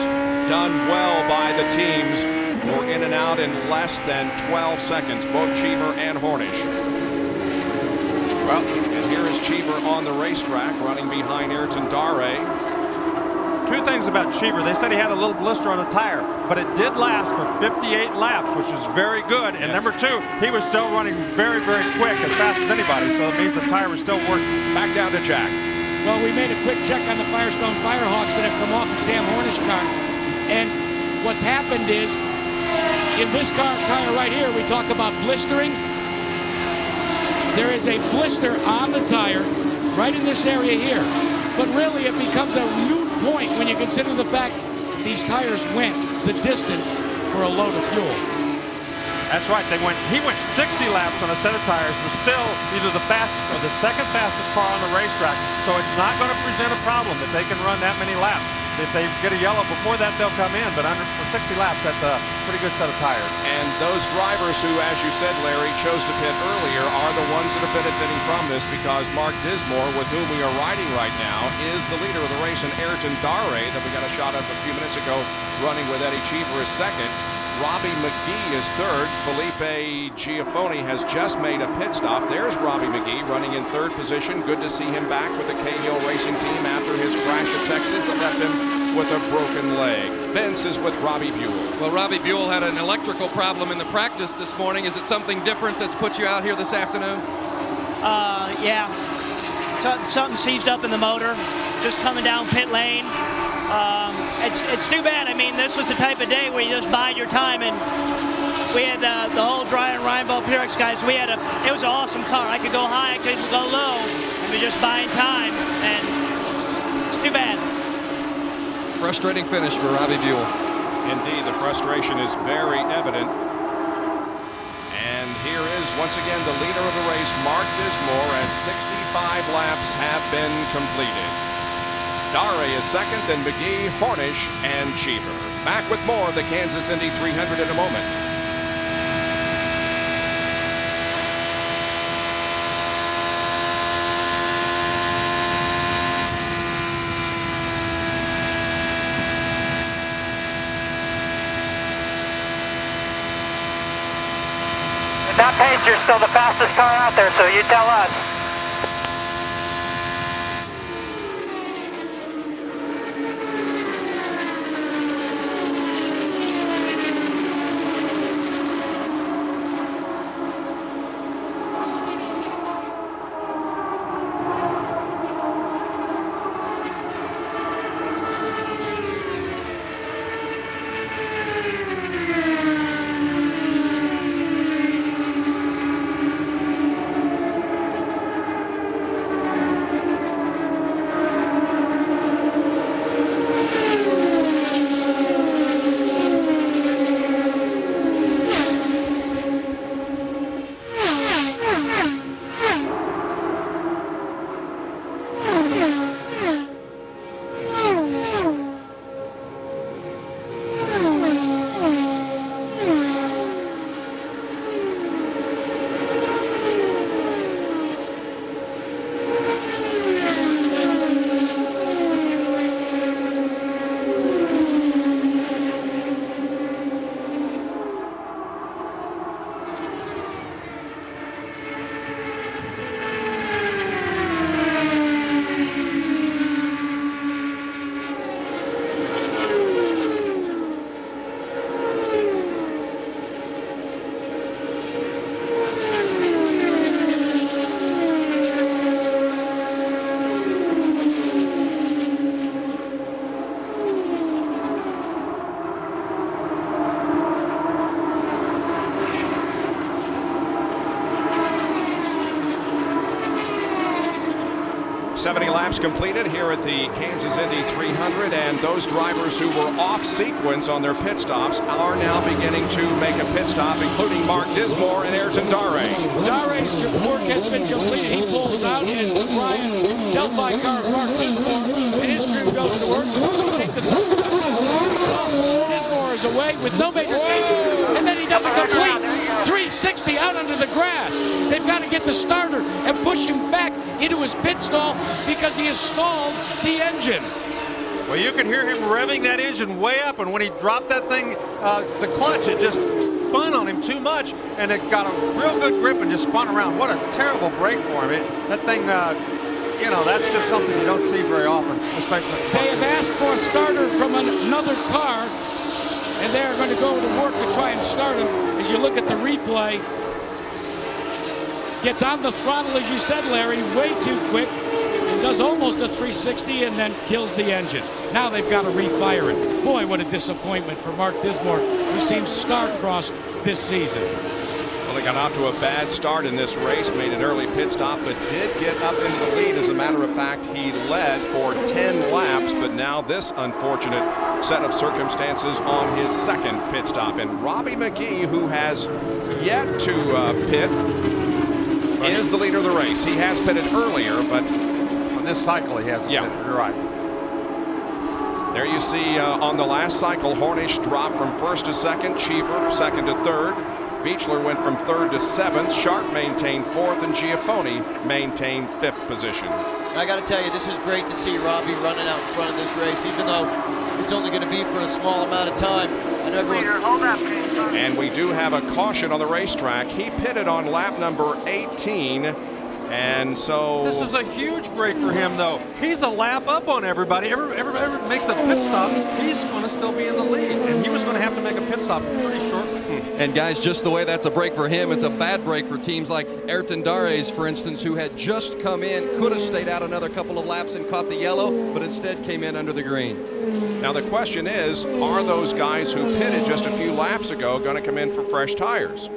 done well by the teams. Were in and out in less than 12 seconds, both Cheever and Hornish. Well, and here is Cheever on the racetrack, running behind Ayrton Dare. Two things about Cheever. They said he had a little blister on the tire, but it did last for 58 laps, which is very good. And number two, he was still running very, very quick, as fast as anybody, so it means the tire was still working. Back down to Jack. Well, we made a quick check on the Firestone Firehawks that have come off of Sam Hornish car. And what's happened is, in this tire right here, we talk about blistering. There is a blister on the tire right in this area here. But really, it becomes a moot point when you consider the fact these tires went the distance for a load of fuel. That's right. He went 60 laps on a set of tires, was still either the fastest or the second fastest car on the racetrack. So it's not going to present a problem if they can run that many laps. If they get a yellow before that, they'll come in. But for 60 laps, that's a pretty good set of tires. And those drivers who, as you said, Larry, chose to pit earlier are the ones that are benefiting from this, because Mark Dismore, with whom we are riding right now, is the leader of the race, and Ayrton Dare, that we got a shot of a few minutes ago, running with Eddie Cheever, is second. Robbie McGee is third. Felipe Giafoni has just made a pit stop. There's Robbie McGee running in third position. Good to see him back with the Cahill Racing Team after his crash at Texas that left him with a broken leg. Vince is with Robbie Buell. Well, Robbie Buell had an electrical problem in the practice this morning. Is it something different that's put you out here this afternoon? Yeah. Something seized up in the motor. Just coming down pit lane. It's too bad. I mean, this was the type of day where you just bide your time, and we had the whole Brian Reinbold Pyrex guys. It was an awesome car. I could go high, I could go low, and we're just buying time, and it's too bad. Frustrating finish for Robbie Buell. Indeed, the frustration is very evident. And here is, once again, the leader of the race, Mark Dismore, as 65 laps have been completed. Dare is second, then McGee, Hornish, and Cheever. Back with more of the Kansas Indy 300 in a moment. At that pace, you're still the fastest car out there, so you tell us. Laps completed here at the Kansas Indy 300, and those drivers who were off sequence on their pit stops are now beginning to make a pit stop, including Mark Dismore and Ayrton Dare. Dare's work has been completed. He pulls out as the Brian Delphi car of Mark Dismore, and his crew goes to work. Dismore is away with no major changes, and then he does a complete 360 out under the grass. They've got to get the starter and push him back into his pit stall because he has stalled the engine. Well, you could hear him revving that engine way up, and when he dropped that thing, the clutch, it just spun on him too much, and it got a real good grip and just spun around. What a terrible break for him. That thing, you know, that's just something you don't see very often, especially. They have asked for a starter from another car, and they're going to go to work to try and start him. As you look at the replay, gets on the throttle, as you said, Larry, way too quick, and does almost a 360 and then kills the engine. Now they've got to refire it. Boy, what a disappointment for Mark Dismore, who seems star-crossed this season. Well, they got out to a bad start in this race, made an early pit stop, but did get up into the lead. As a matter of fact, he led for 10 laps, but now this unfortunate set of circumstances on his second pit stop. And Robbie McGee, who has yet to pit, is the leader of the race. He has pitted earlier, but on this cycle he hasn't pitted. You're right. There you see on the last cycle, Hornish dropped from first to second, Cheever second to third. Beechler went from third to seventh. Sharp maintained fourth, and Giafoni maintained fifth position. I got to tell you, this is great to see Robbie running out in front of this race, even though it's only going to be for a small amount of time. And everyone... And we do have a caution on the racetrack. He pitted on lap number 18, and so... This is a huge break for him, though. He's a lap up on everybody. Everybody makes a pit stop, he's going to still be in the lead, and he was going to have to make a pit stop pretty shortly. And guys, just the way that's a break for him, it's a bad break for teams like Ayrton Dares, for instance, who had just come in, could have stayed out another couple of laps and caught the yellow, but instead came in under the green. Now the question is, are those guys who pitted just a few laps ago going to come in for fresh tires?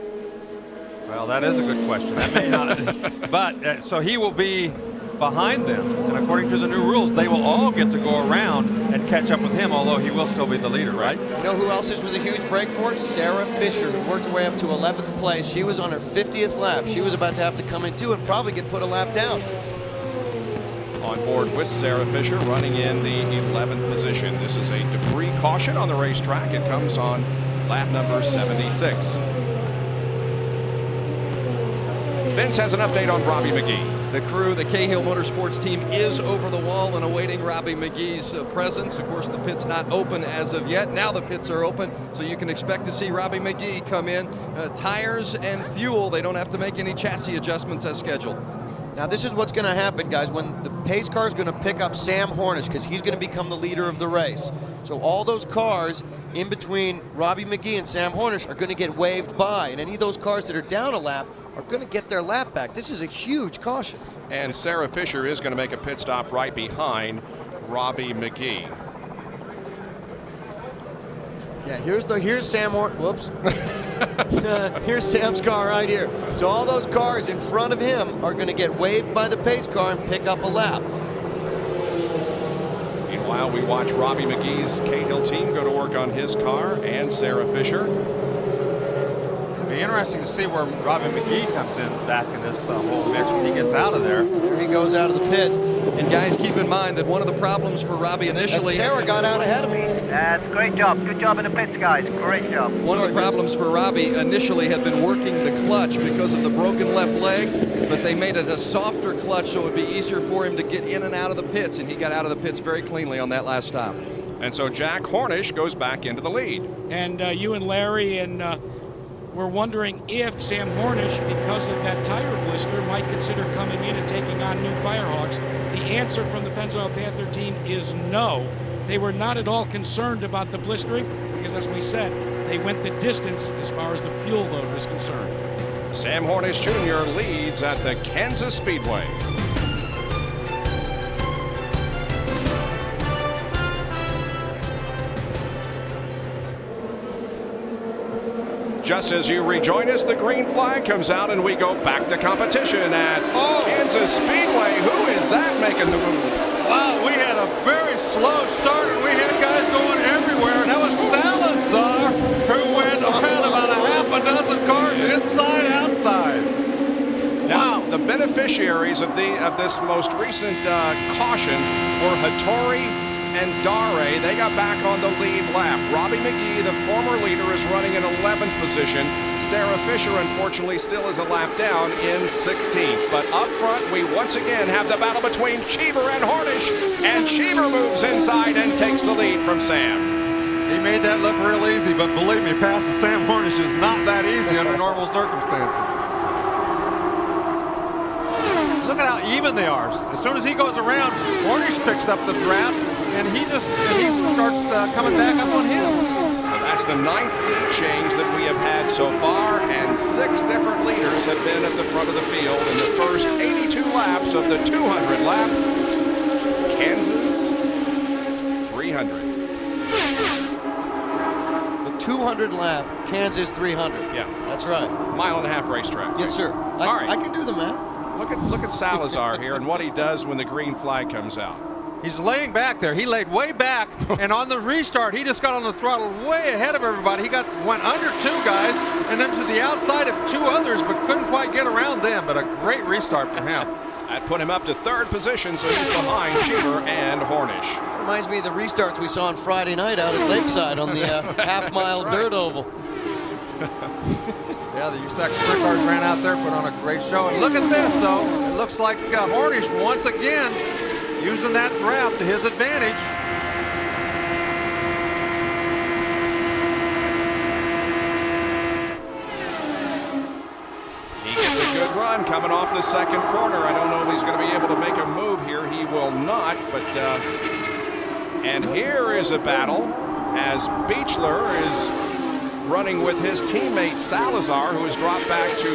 Well, that is a good question. That may not, but so he will be behind them, and according to the new rules, they will all get to go around and catch up with him, although he will still be the leader, right? You know who else this was a huge break for? Sarah Fisher, who worked her way up to 11th place. She was on her 50th lap. She was about to have to come in too and probably get put a lap down. On board with Sarah Fisher, running in the 11th position. This is a debris caution on the racetrack. It comes on lap number 76. Vince has an update on Robbie McGee. The crew, the Cahill Motorsports team, is over the wall and awaiting Robbie McGee's presence. Of course, the pit's not open as of yet. Now the pits are open, so you can expect to see Robbie McGee come in. Tires and fuel, they don't have to make any chassis adjustments as scheduled. Now this is what's going to happen, guys, when the pace car is going to pick up Sam Hornish, because he's going to become the leader of the race. So all those cars in between Robbie McGee and Sam Hornish are going to get waved by, and any of those cars that are down a lap are going to get their lap back. This is a huge caution. And Sarah Fisher is going to make a pit stop right behind Robbie McGee. Yeah, here's Sam Whoops. Here's Sam's car right here. So all those cars in front of him are going to get waved by the pace car and pick up a lap. Meanwhile, we watch Robbie McGee's Cahill team go to work on his car and Sarah Fisher. It'll be interesting to see where Robbie McGee comes in back in this whole mix when he gets out of there. Here he goes out of the pits. And guys, keep in mind that one of the problems for Robbie initially... And Sarah got out ahead of him. That's great job. Good job in the pits, guys. Great job. One of the problems for Robbie initially had been working the clutch because of the broken left leg, but they made it a softer clutch so it would be easier for him to get in and out of the pits, and he got out of the pits very cleanly on that last stop. And so Jack Hornish goes back into the lead. And you and Larry and we're wondering if Sam Hornish, because of that tire blister, might consider coming in and taking on new Firehawks. The answer from the Pennzoil Panther team is no. They were not at all concerned about the blistering because, as we said, they went the distance as far as the fuel load was concerned. Sam Hornish Jr. leads at the Kansas Speedway. Just as you rejoin us, the green flag comes out and we go back to competition at Kansas Speedway. Who is that making the move? Wow, we had a very slow start and we had guys going everywhere. And that was Salazar who went around about a half a dozen cars inside, outside. Now, the beneficiaries of this most recent caution were Hattori and Dare, they got back on the lead lap. Robbie McGee, the former leader, is running in 11th position. Sarah Fisher, unfortunately, still is a lap down in 16th. But up front, we once again have the battle between Cheever and Hornish, and Cheever moves inside and takes the lead from Sam. He made that look real easy, but believe me, passing Sam Hornish is not that easy under normal circumstances. Look at how even they are. As soon as he goes around, Hornish picks up the draft, and he starts coming back up on him. Well, that's the 9th lead change that we have had so far, and 6 different leaders have been at the front of the field in the first 82 laps of the 200 lap Kansas 300. 200 lap Kansas 300. Yeah, that's right. Mile-and-a-half racetrack. Yes, sir. All right. I can do the math. Look at Salazar here and what he does when the green flag comes out. He's laying back there. He laid way back, and on the restart, he just got on the throttle way ahead of everybody. He went under 2 guys and then to the outside of 2 others, but couldn't quite get around them. But a great restart for him. That put him up to 3rd position, so he's behind Cheever and Hornish. Reminds me of the restarts we saw on Friday night out at Lakeside on the half-mile dirt oval. Yeah, the USAC sprint cars ran out there, put on a great show. And look at this, though. It looks like Hornish once again using that draft to his advantage. He gets a good run coming off the 2nd corner. I don't know if he's going to be able to make a move here. He will not, but and here is a battle as Beechler is running with his teammate Salazar, who has dropped back to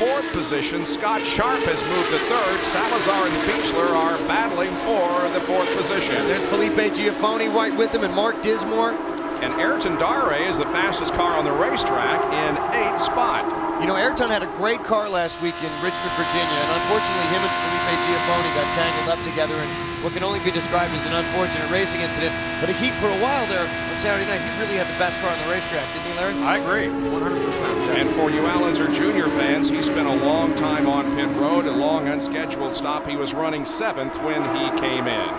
4th position. Scott Sharp has moved to 3rd. Salazar and Beechler are battling for the 4th position. And there's Felipe Giafoni right with him and Mark Dismore. And Ayrton Dare is the fastest car on the racetrack in 8th spot. You know, Ayrton had a great car last week in Richmond, Virginia, and unfortunately him and Felipe Giafoni got tangled up together in what can only be described as an unfortunate racing incident. But for a while there on Saturday night, he really had the best car on the racetrack, didn't he, Larry? I agree, 100%. And for you Allenzer Jr. fans, he spent a long time on pit road, a long unscheduled stop. He was running 7th when he came in.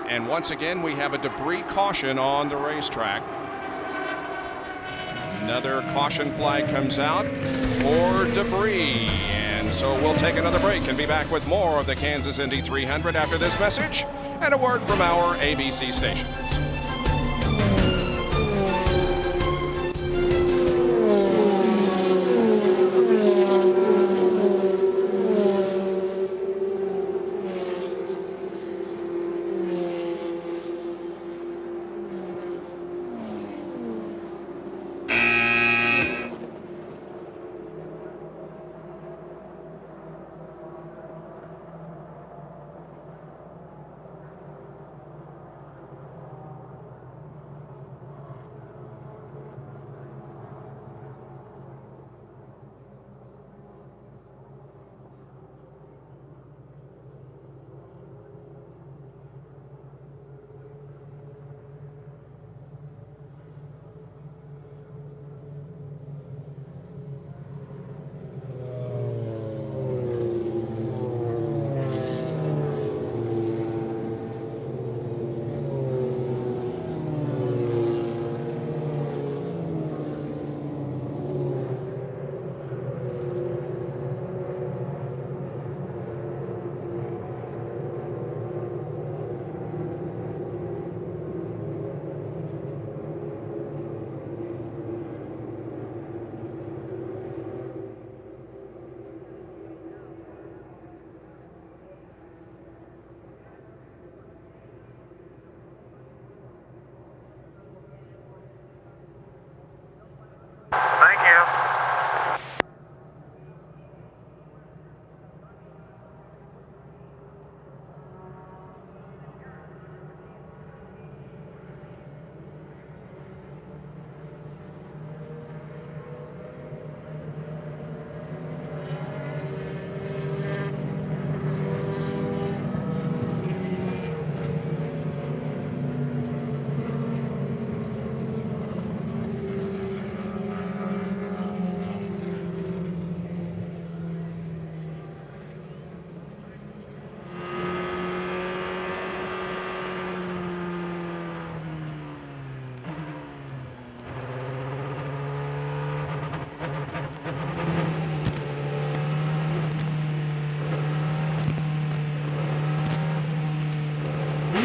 And once again, we have a debris caution on the racetrack. Another caution flag comes out for debris. And so we'll take another break and be back with more of the Kansas Indy 300 after this message and a word from our ABC stations.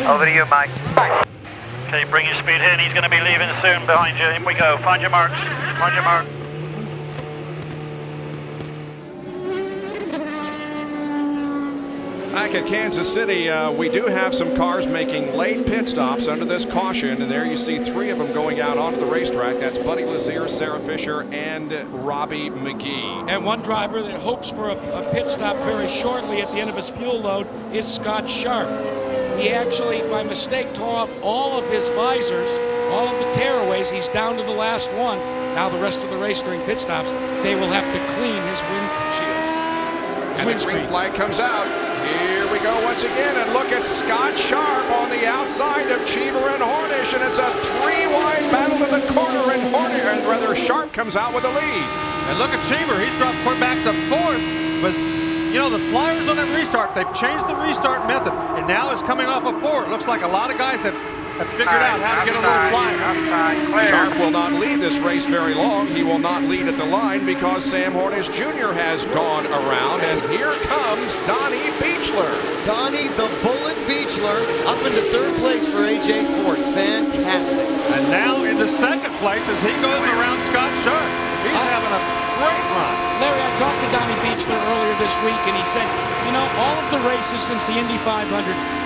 Over to you, Mike. Okay, bring your speed in. He's going to be leaving soon behind you. In we go. Find your marks. Find your mark. Back at Kansas City, we do have some cars making late pit stops under this caution, and there you see 3 of them going out onto the racetrack. That's Buddy Lazier, Sarah Fisher, and Robbie McGee. And one driver that hopes for a pit stop very shortly at the end of his fuel load is Scott Sharp. He actually, by mistake, tore off all of his visors, all of the tearaways. He's down to the last one. Now the rest of the race during pit stops, they will have to clean his windshield. And the green flag comes out. Here we go once again, and look at Scott Sharp on the outside of Cheever and Hornish, and it's a 3-wide battle to the corner, and Sharp comes out with the lead. And look at Cheever, he's dropped back to 4th, but you know, the Flyers on that restart, they've changed the restart method, and now it's coming off of 4. It looks like a lot of guys have figured out how to get a little flyer. Sharp will not lead this race very long. He will not lead at the line because Sam Hornish Jr. has gone around, and here comes Donnie Beechler. Donnie the Bullet Beechler up into 3rd place for A.J. Ford. Fantastic. And now into 2nd place as he goes around Scott Sharp. He's having a great run. Larry, I talked to Donnie Beechler earlier this week, and he said, you know, all of the races since the Indy 500,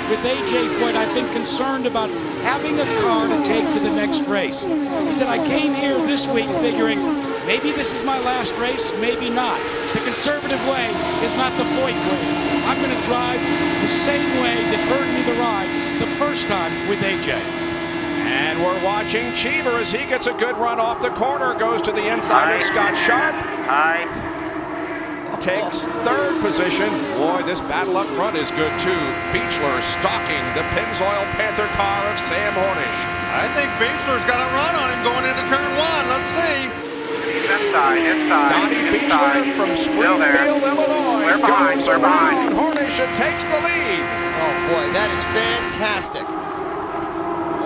with A.J. Foyt, I've been concerned about having a car to take to the next race. He said, I came here this week figuring maybe this is my last race, maybe not. The conservative way is not the Foyt way. I'm going to drive the same way that earned me the ride the first time with A.J. And we're watching Cheever as he gets a good run off the corner, goes to the inside of Scott Sharp. Takes 3rd position. Boy, this battle up front is good too. Beechler stalking the Pennzoil Panther car of Sam Hornish. I think Beechler's got a run on him going into turn 1. Let's see. He's inside. Donnie Beechler from Springfield, Illinois. We're behind. We're behind. Hornish and takes the lead. Oh boy, that is fantastic.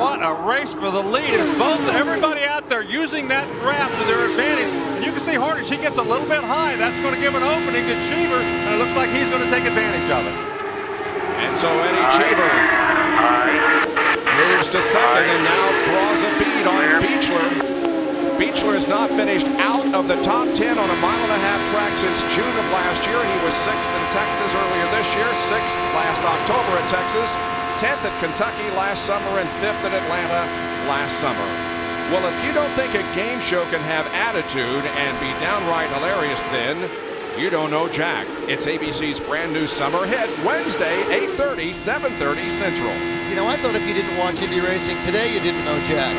What a race for the lead. And everybody out there using that draft to their advantage. And you can see Hornish, he gets a little bit high. That's going to give an opening to Cheever, and it looks like he's going to take advantage of it. And so Eddie Cheever moves to 2nd and now draws a bead on Beechler. Beechler has not finished out of the top 10 on a 1.5-mile track since June of last year. He was 6th in Texas earlier this year, 6th last October at Texas, 10th at Kentucky last summer, and 5th at Atlanta last summer. Well, if you don't think a game show can have attitude and be downright hilarious, then you don't know Jack. It's ABC's brand new summer hit, Wednesday, 8:30, 7:30 Central. You know, I thought if you didn't watch Indy racing today, you didn't know Jack.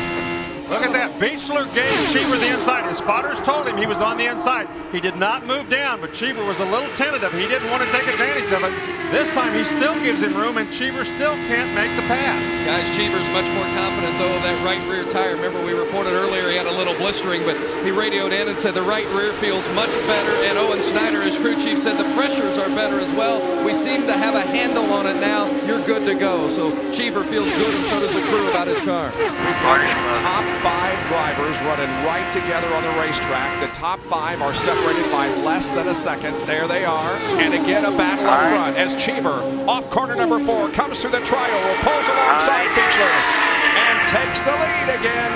Look at that. Beechler gave Cheever the inside. His spotters told him he was on the inside. He did not move down, but Cheever was a little tentative. He didn't want to take advantage of it. This time he still gives him room, and Cheever still can't make the pass. Guys, Cheever's much more confident, though, of that right rear tire. Remember, we reported earlier he had a little blistering, but he radioed in and said the right rear feels much better, and Owen Snyder, his crew chief, said the pressures are better as well. We seem to have a handle on it now. You're good to go. So Cheever feels good, and so does the crew about his car. We've got the top 5 drivers running right together on the racetrack. The top 5 are separated by less than a second. There they are. And again, a battle up front as Cheever, off corner number 4, comes through the triangle, pulls alongside Beechler, and takes the lead again.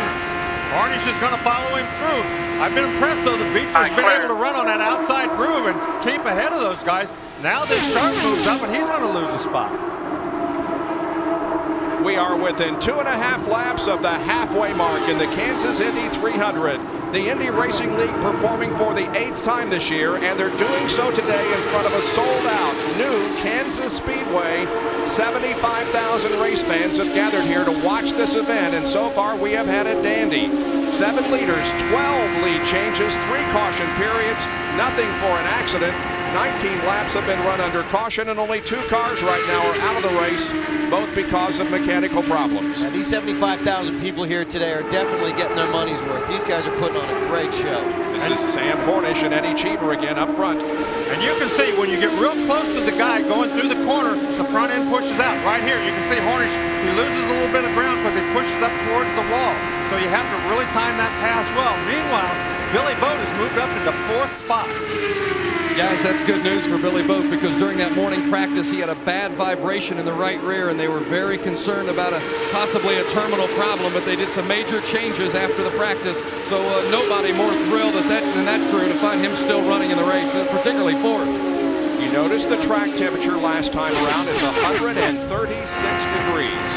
Hornish is going to follow him through. I've been impressed, though, that Beechler's been able to run on that outside groove and keep ahead of those guys. Now this Sharp moves up, and he's going to lose a spot. We are within 2.5 laps of the halfway mark in the Kansas Indy 300. The Indy Racing League performing for the 8th time this year, and they're doing so today in front of a sold-out new Kansas Speedway. 75,000 race fans have gathered here to watch this event, and so far we have had a dandy. 7 leaders, 12 lead changes, 3 caution periods, nothing for an accident. 19 laps have been run under caution, and only 2 cars right now are out of the race, both because of mechanical problems. And these 75,000 people here today are definitely getting their money's worth. These guys are putting on a great show. This is Sam Hornish and Eddie Cheever again up front. And you can see when you get real close to the guy going through the corner, the front end pushes out. Right here, you can see Hornish, he loses a little bit of ground because he pushes up towards the wall. So you have to really time that pass well. Meanwhile, Billy Boat has moved up into 4th spot. Guys, that's good news for Billy Boat, because during that morning practice he had a bad vibration in the right rear and they were very concerned about possibly a terminal problem, but they did some major changes after the practice. So nobody more thrilled than that crew to find him still running in the race, particularly fourth. You noticed the track temperature last time around. It's 136 degrees.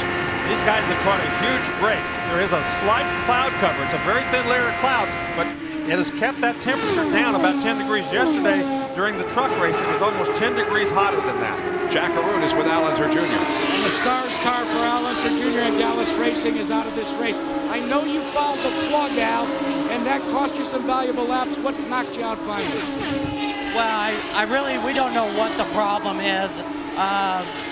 These guys have caught a huge break. There is a slight cloud cover. It's a very thin layer of clouds, but it has kept that temperature down about 10 degrees. Yesterday, during the truck race, it was almost 10 degrees hotter than that. Jack Arun is with Al Unser Jr. And the Stars car for Al Unser Jr. and Dallas Racing is out of this race. I know you fouled the plug, Al, and that cost you some valuable laps. What knocked you out finally? Well, we don't know what the problem is.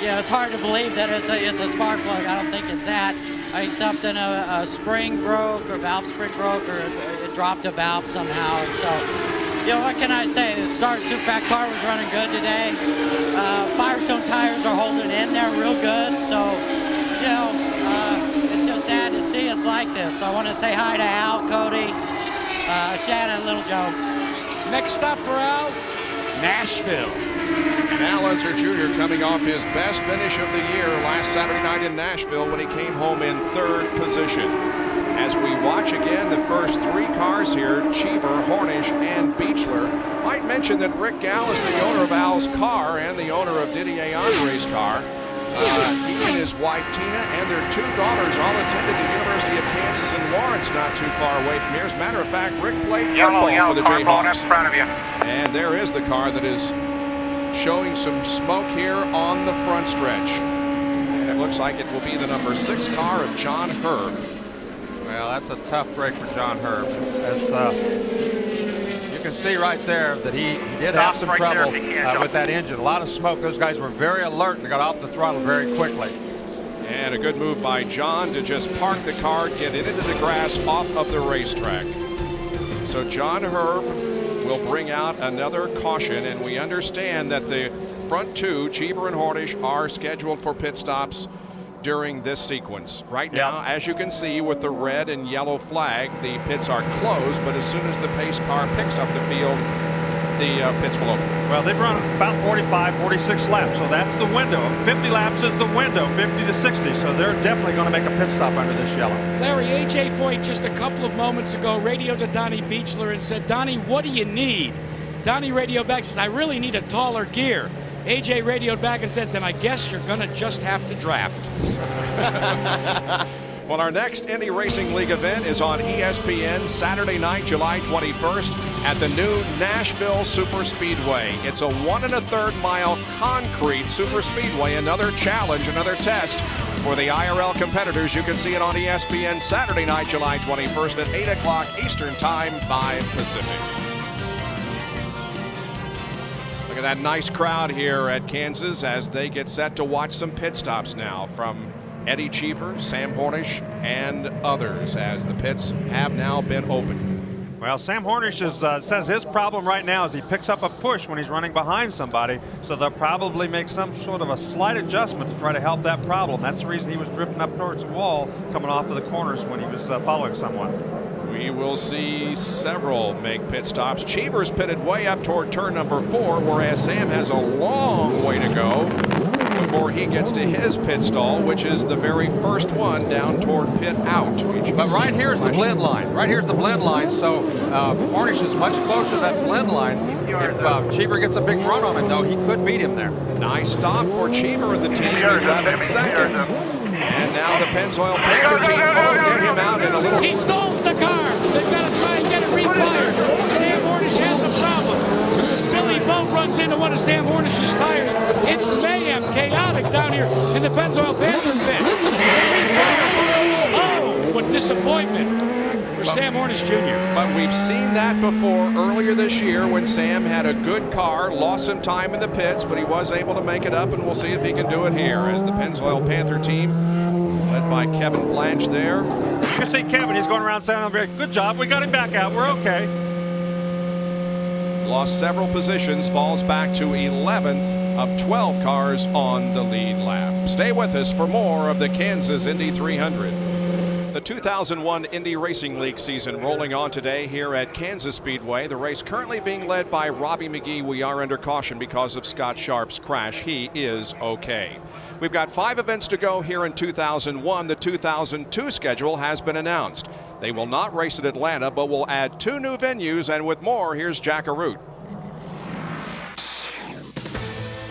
It's hard to believe that it's a spark plug. I don't think it's that. I think something, a spring broke or valve spring broke, or it dropped a valve somehow. And so, what can I say? The Superfast car was running good today. Firestone tires are holding in there real good. So, it's just sad to see us like this. So I want to say hi to Al, Cody, Shannon, Little Joe. Next stop for Al, Nashville. And Al Unser Jr. coming off his best finish of the year last Saturday night in Nashville when he came home in third position. As we watch again the first three cars here, Cheever, Hornish, and Beechler. Might mention that Rick Gall is the owner of Al's car and the owner of Didier Andre's car. He and his wife Tina and their two daughters all attended the University of Kansas in Lawrence, not too far away from here. As a matter of fact, Rick played football for the Jayhawks. In front of you. And there is the car that is showing some smoke here on the front stretch. And it looks like it will be the number 6 car of John Herb. Well, that's a tough break for John Herb. As you can see right there that he did have some trouble with that engine. A lot of smoke. Those guys were very alert and got off the throttle very quickly. And a good move by John to just park the car, get it into the grass off of the racetrack. So John Herb will bring out another caution, and we understand that the front two, Cheever and Hornish, are scheduled for pit stops during this sequence. Right now, as you can see with the red and yellow flag, the pits are closed, but as soon as the pace car picks up the field, the pits will open. Well, they've run about 45, 46 laps, so that's the window. 50 laps is the window, 50 to 60, so they're definitely going to make a pit stop under this yellow. Larry, A.J. Foyt just a couple of moments ago radioed to Donnie Beechler and said, Donnie, what do you need? Donnie radioed back and says, I really need a taller gear. A.J. radioed back and said, then I guess you're going to just have to draft. Well, our next Indy Racing League event is on ESPN Saturday night, July 21st at the new Nashville Super Speedway. It's a 1 1/3 mile concrete super speedway, another challenge, another test for the IRL competitors. You can see it on ESPN Saturday night, July 21st at 8 o'clock Eastern Time, 5 Pacific. Look at that nice crowd here at Kansas as they get set to watch some pit stops now from Eddie Cheever, Sam Hornish, and others as the pits have now been opened. Well, Sam Hornish says his problem right now is he picks up a push when he's running behind somebody, so they'll probably make some sort of a slight adjustment to try to help that problem. That's the reason he was drifting up towards the wall coming off of the corners when he was following someone. We will see several make pit stops. Cheever's pitted way up toward turn number 4, whereas Sam has a long way to go before he gets to his pit stall, which is the very first one down toward pit out. But right here's the blend line. Right here's the blend line, so Hornish is much closer to that blend line. If Cheever gets a big run on it, though, he could beat him there. Nice stop for Cheever and the team, 11 seconds. And now the Pennzoil Panther team will get him out in a little... He stalls the car. They've got to try and get it refired. Sam Hornish has a problem. Billy Boat runs into one of Sam Hornish's tires. It's mayhem, chaotic down here in the Pennzoil Panther pit. Oh, what disappointment for Sam Hornish Jr. But we've seen that before earlier this year when Sam had a good car, lost some time in the pits, but he was able to make it up, and we'll see if he can do it here as the Pennzoil Panther team, led by Kevin Blanche there. You can see Kevin, he's going around saying, good job, we got him back out, we're okay. Lost several positions, falls back to 11th of 12 cars on the lead lap. Stay with us for more of the Kansas Indy 300. The 2001 Indy Racing League season rolling on today here at Kansas Speedway. The race currently being led by Robbie McGee. We are under caution because of Scott Sharp's crash. He is okay. We've got 5 events to go here in 2001. The 2002 schedule has been announced. They will not race at Atlanta, but will add 2 new venues. And with more, here's Jack Arute.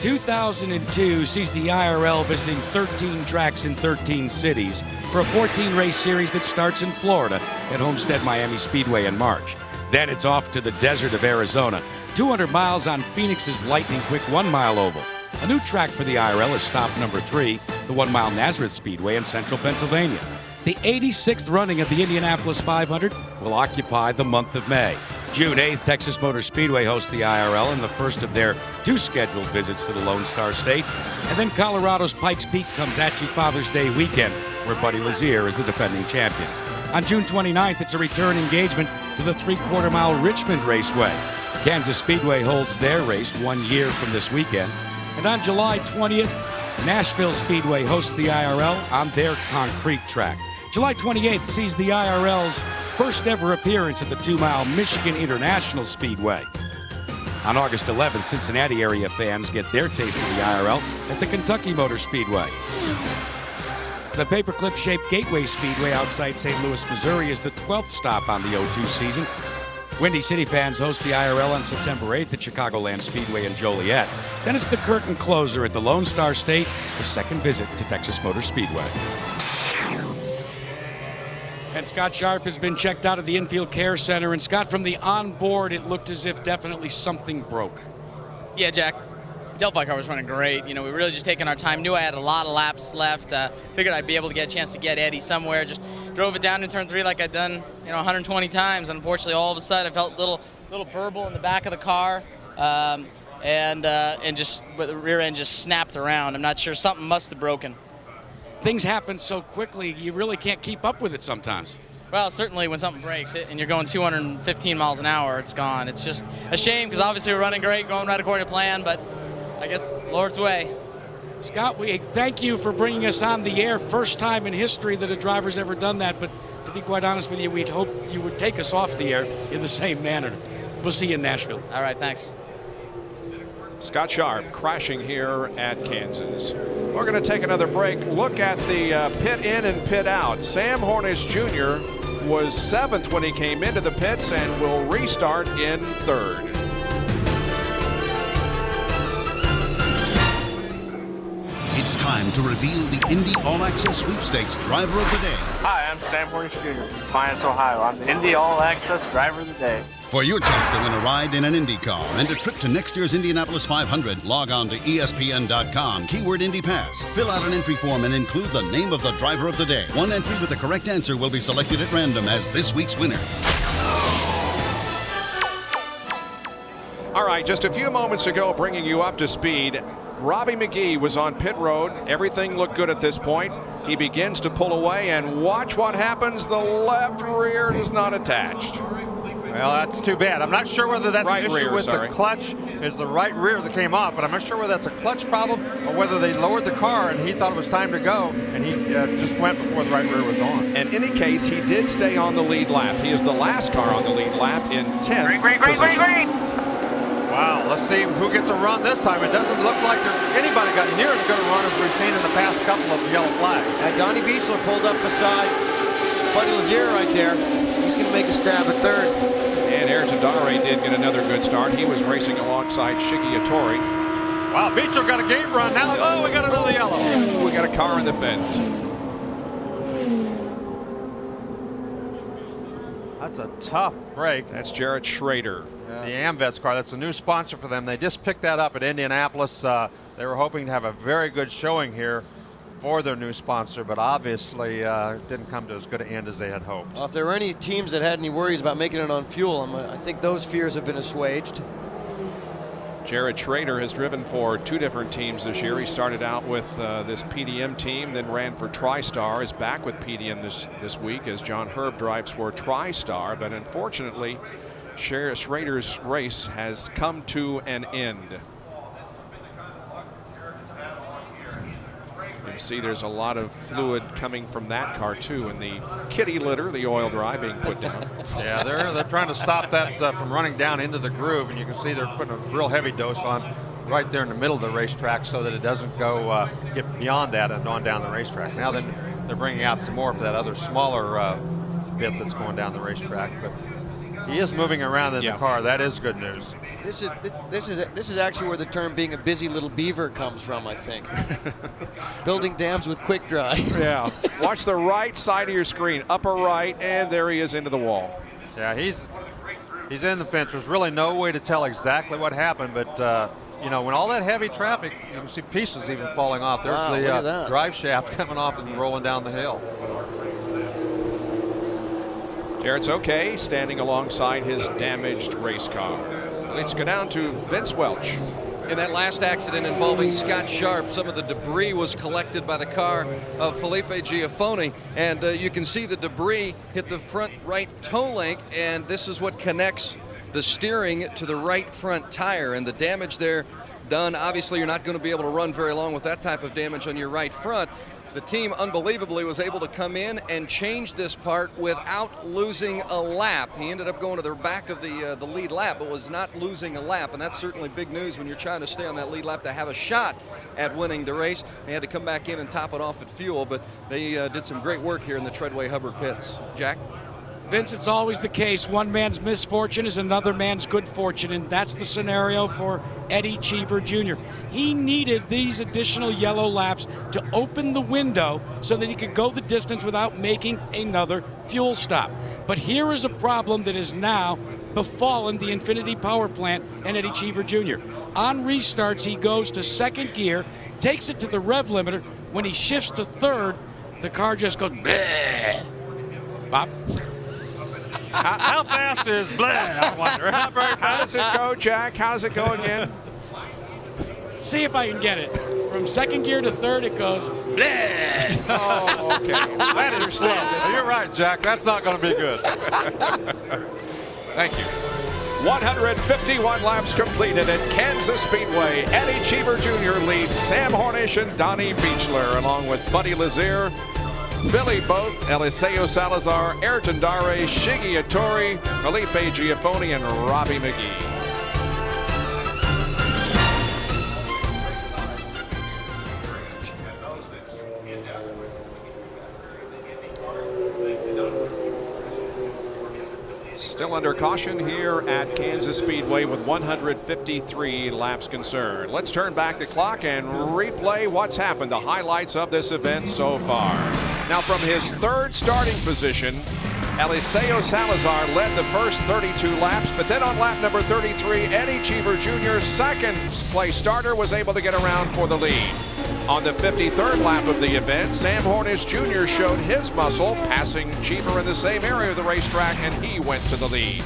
2002 sees the IRL visiting 13 tracks in 13 cities for a 14-race series that starts in Florida at Homestead Miami Speedway in March. Then it's off to the desert of Arizona, 200 miles on Phoenix's lightning-quick 1-mile oval. A new track for the IRL is stop number 3, the 1-mile Nazareth Speedway in central Pennsylvania. The 86th running of the Indianapolis 500 will occupy the month of May. June 8th, Texas Motor Speedway hosts the IRL in the first of their 2 scheduled visits to the Lone Star State. And then Colorado's Pikes Peak comes at you Father's Day weekend, where Buddy Lazier is the defending champion. On June 29th, it's a return engagement to the 3/4-mile Richmond Raceway. Kansas Speedway holds their race 1 year from this weekend. And on July 20th, Nashville Speedway hosts the IRL on their concrete track. July 28th sees the IRL's first ever appearance at the 2-mile Michigan International Speedway. On August 11th, Cincinnati area fans get their taste of the IRL at the Kentucky Motor Speedway. The paperclip-shaped Gateway Speedway outside St. Louis, Missouri is the 12th stop on the 02 season. Windy City fans host the IRL on September 8th at Chicagoland Speedway in Joliet. Then it's the curtain closer at the Lone Star State, the second visit to Texas Motor Speedway. And Scott Sharp has been checked out of the infield care center. And Scott, from the onboard, it looked as if definitely something broke. Yeah, Jack. Delphi car was running great. You know, we really just taking our time. Knew I had a lot of laps left. Figured I'd be able to get a chance to get Eddie somewhere. Just drove it down in turn 3 like I'd done, 120 times. Unfortunately, all of a sudden, I felt a little burble in the back of the car, and just the rear end just snapped around. I'm not sure. Something must have broken. Things happen so quickly, you really can't keep up with it sometimes. Well, certainly when something breaks and you're going 215 miles an hour, it's gone. It's just a shame because obviously we're running great, going right according to plan, but I guess Lord's way. Scott, we thank you for bringing us on the air. First time in history that a driver's ever done that, but to be quite honest with you, we'd hope you would take us off the air in the same manner. We'll see you in Nashville. All right, thanks. Scott Sharp crashing here at Kansas. We're going to take another break. Look at the pit in and pit out. Sam Hornish Jr. was 7th when he came into the pits and will restart in 3rd. It's time to reveal the Indy All-Access Sweepstakes Driver of the Day. Hi, I'm Sam Hornish Jr. from Defiance, Ohio. I'm the Indy All-Access Driver of the Day. For your chance to win a ride in an Indy car and a trip to next year's Indianapolis 500, log on to ESPN.com, keyword IndyPass. Fill out an entry form and include the name of the driver of the day. One entry with the correct answer will be selected at random as this week's winner. All right, just a few moments ago, bringing you up to speed, Robbie McGee was on pit road. Everything looked good at this point. He begins to pull away, and watch what happens. The left rear is not attached. Well, that's too bad. I'm not sure whether that's an issue with the clutch. Is the right rear that came off, but I'm not sure whether that's a clutch problem or whether they lowered the car and he thought it was time to go, and he just went before the right rear was on. And in any case, he did stay on the lead lap. He is the last car on the lead lap in 10th position. Green. Wow, let's see who gets a run this time. It doesn't look like anybody got near as good a run as we've seen in the past couple of yellow flags. And Donnie Beechler pulled up beside Buddy Lazier right there. He's going to make a stab at 3rd. And Ayrton Dare did get another good start. He was racing alongside Shiggy Hattori. Wow, Beechler got a gate run. Now, oh, we got another yellow. Ooh, we got a car in the fence. That's a tough break. That's Jarrett Schrader. The Amvets car, that's a new sponsor for them. They just picked that up at Indianapolis. They were hoping to have a very good showing here for their new sponsor, but obviously didn't come to as good an end as they had hoped. Well, if there were any teams that had any worries about making it on fuel, I think those fears have been assuaged. Jarrett Schrader has driven for 2 different teams this year. He started out with this PDM team, then ran for TriStar. Is back with PDM this week as John Herb drives for TriStar, but unfortunately Schrader's race has come to an end. can see there's a lot of fluid coming from that car too, and the kitty litter, the oil dry being put down. Yeah, they're trying to stop that from running down into the groove, and you can see they're putting a real heavy dose on right there in the middle of the racetrack so that it doesn't go get beyond that and on down the racetrack. Now then they're bringing out some more for that other smaller bit that's going down the racetrack, but he is moving around in the car. That is good news. This is actually where the term being a busy little beaver comes from, I think. Building dams with quick dry. Yeah. Watch the right side of your screen, upper right, and there he is into the wall. Yeah, he's in the fence. There's really no way to tell exactly what happened, but you know, when all that heavy traffic, you can see pieces even falling off. There's the drive shaft coming off and rolling down the hill. Jarrett's okay, standing alongside his damaged race car. Let's go down to Vince Welch. In that last accident involving Scott Sharp, some of the debris was collected by the car of Felipe Giafone, and you can see the debris hit the front right toe link, and this is what connects the steering to the right front tire, and the damage there done. Obviously, you're not going to be able to run very long with that type of damage on your right front. The team, unbelievably, was able to come in and change this part without losing a lap. He ended up going to the back of the lead lap, but was not losing a lap, and that's certainly big news when you're trying to stay on that lead lap to have a shot at winning the race. They had to come back in and top it off at fuel, but they did some great work here in the Treadway Hubbard pits. Jack? Vince, it's always the case. One man's misfortune is another man's good fortune, and that's the scenario for Eddie Cheever Jr. He needed these additional yellow laps to open the window so that he could go the distance without making another fuel stop. But here is a problem that is now befallen the Infinity Power Plant and Eddie Cheever Jr. On restarts, he goes to second gear, takes it to the rev limiter. When he shifts to third, the car just goes bleh. Bob? How fast is bleh, I wonder? Not very fast. How does it go, Jack? How does it go again? See if I can get it. From second gear to third, it goes bleh. Oh, okay. That is slow. You're right, Jack. That's not going to be good. Thank you. 151 laps completed at Kansas Speedway. Eddie Cheever Jr. leads Sam Hornish and Donnie Beechler, along with Buddy Lazier, Billy Boat, Eliseo Salazar, Ayrton Dare, Shiggy Attori, Felipe Giafone, and Robbie McGee. Still under caution here at Kansas Speedway with 153 laps concerned. Let's turn back the clock and replay what's happened, the highlights of this event so far. Now from his third starting position, Eliseo Salazar led the first 32 laps, but then on lap number 33, Eddie Cheever Jr.'s second place starter was able to get around for the lead. On the 53rd lap of the event, Sam Hornish Jr. showed his muscle, passing Cheever in the same area of the racetrack, and he went to the lead.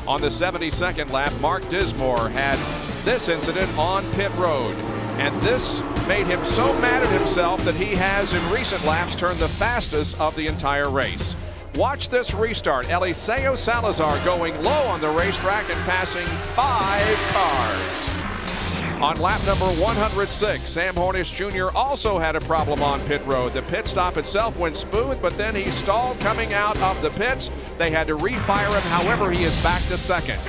On the 72nd lap, Mark Dismore had this incident on pit road, and this made him so mad at himself that he has, in recent laps, turned the fastest of the entire race. Watch this restart. Eliseo Salazar going low on the racetrack and passing 5 cars. On lap number 106, Sam Hornish Jr. also had a problem on pit road. The pit stop itself went smooth, but then he stalled coming out of the pits. They had to refire him, however, he is back to second.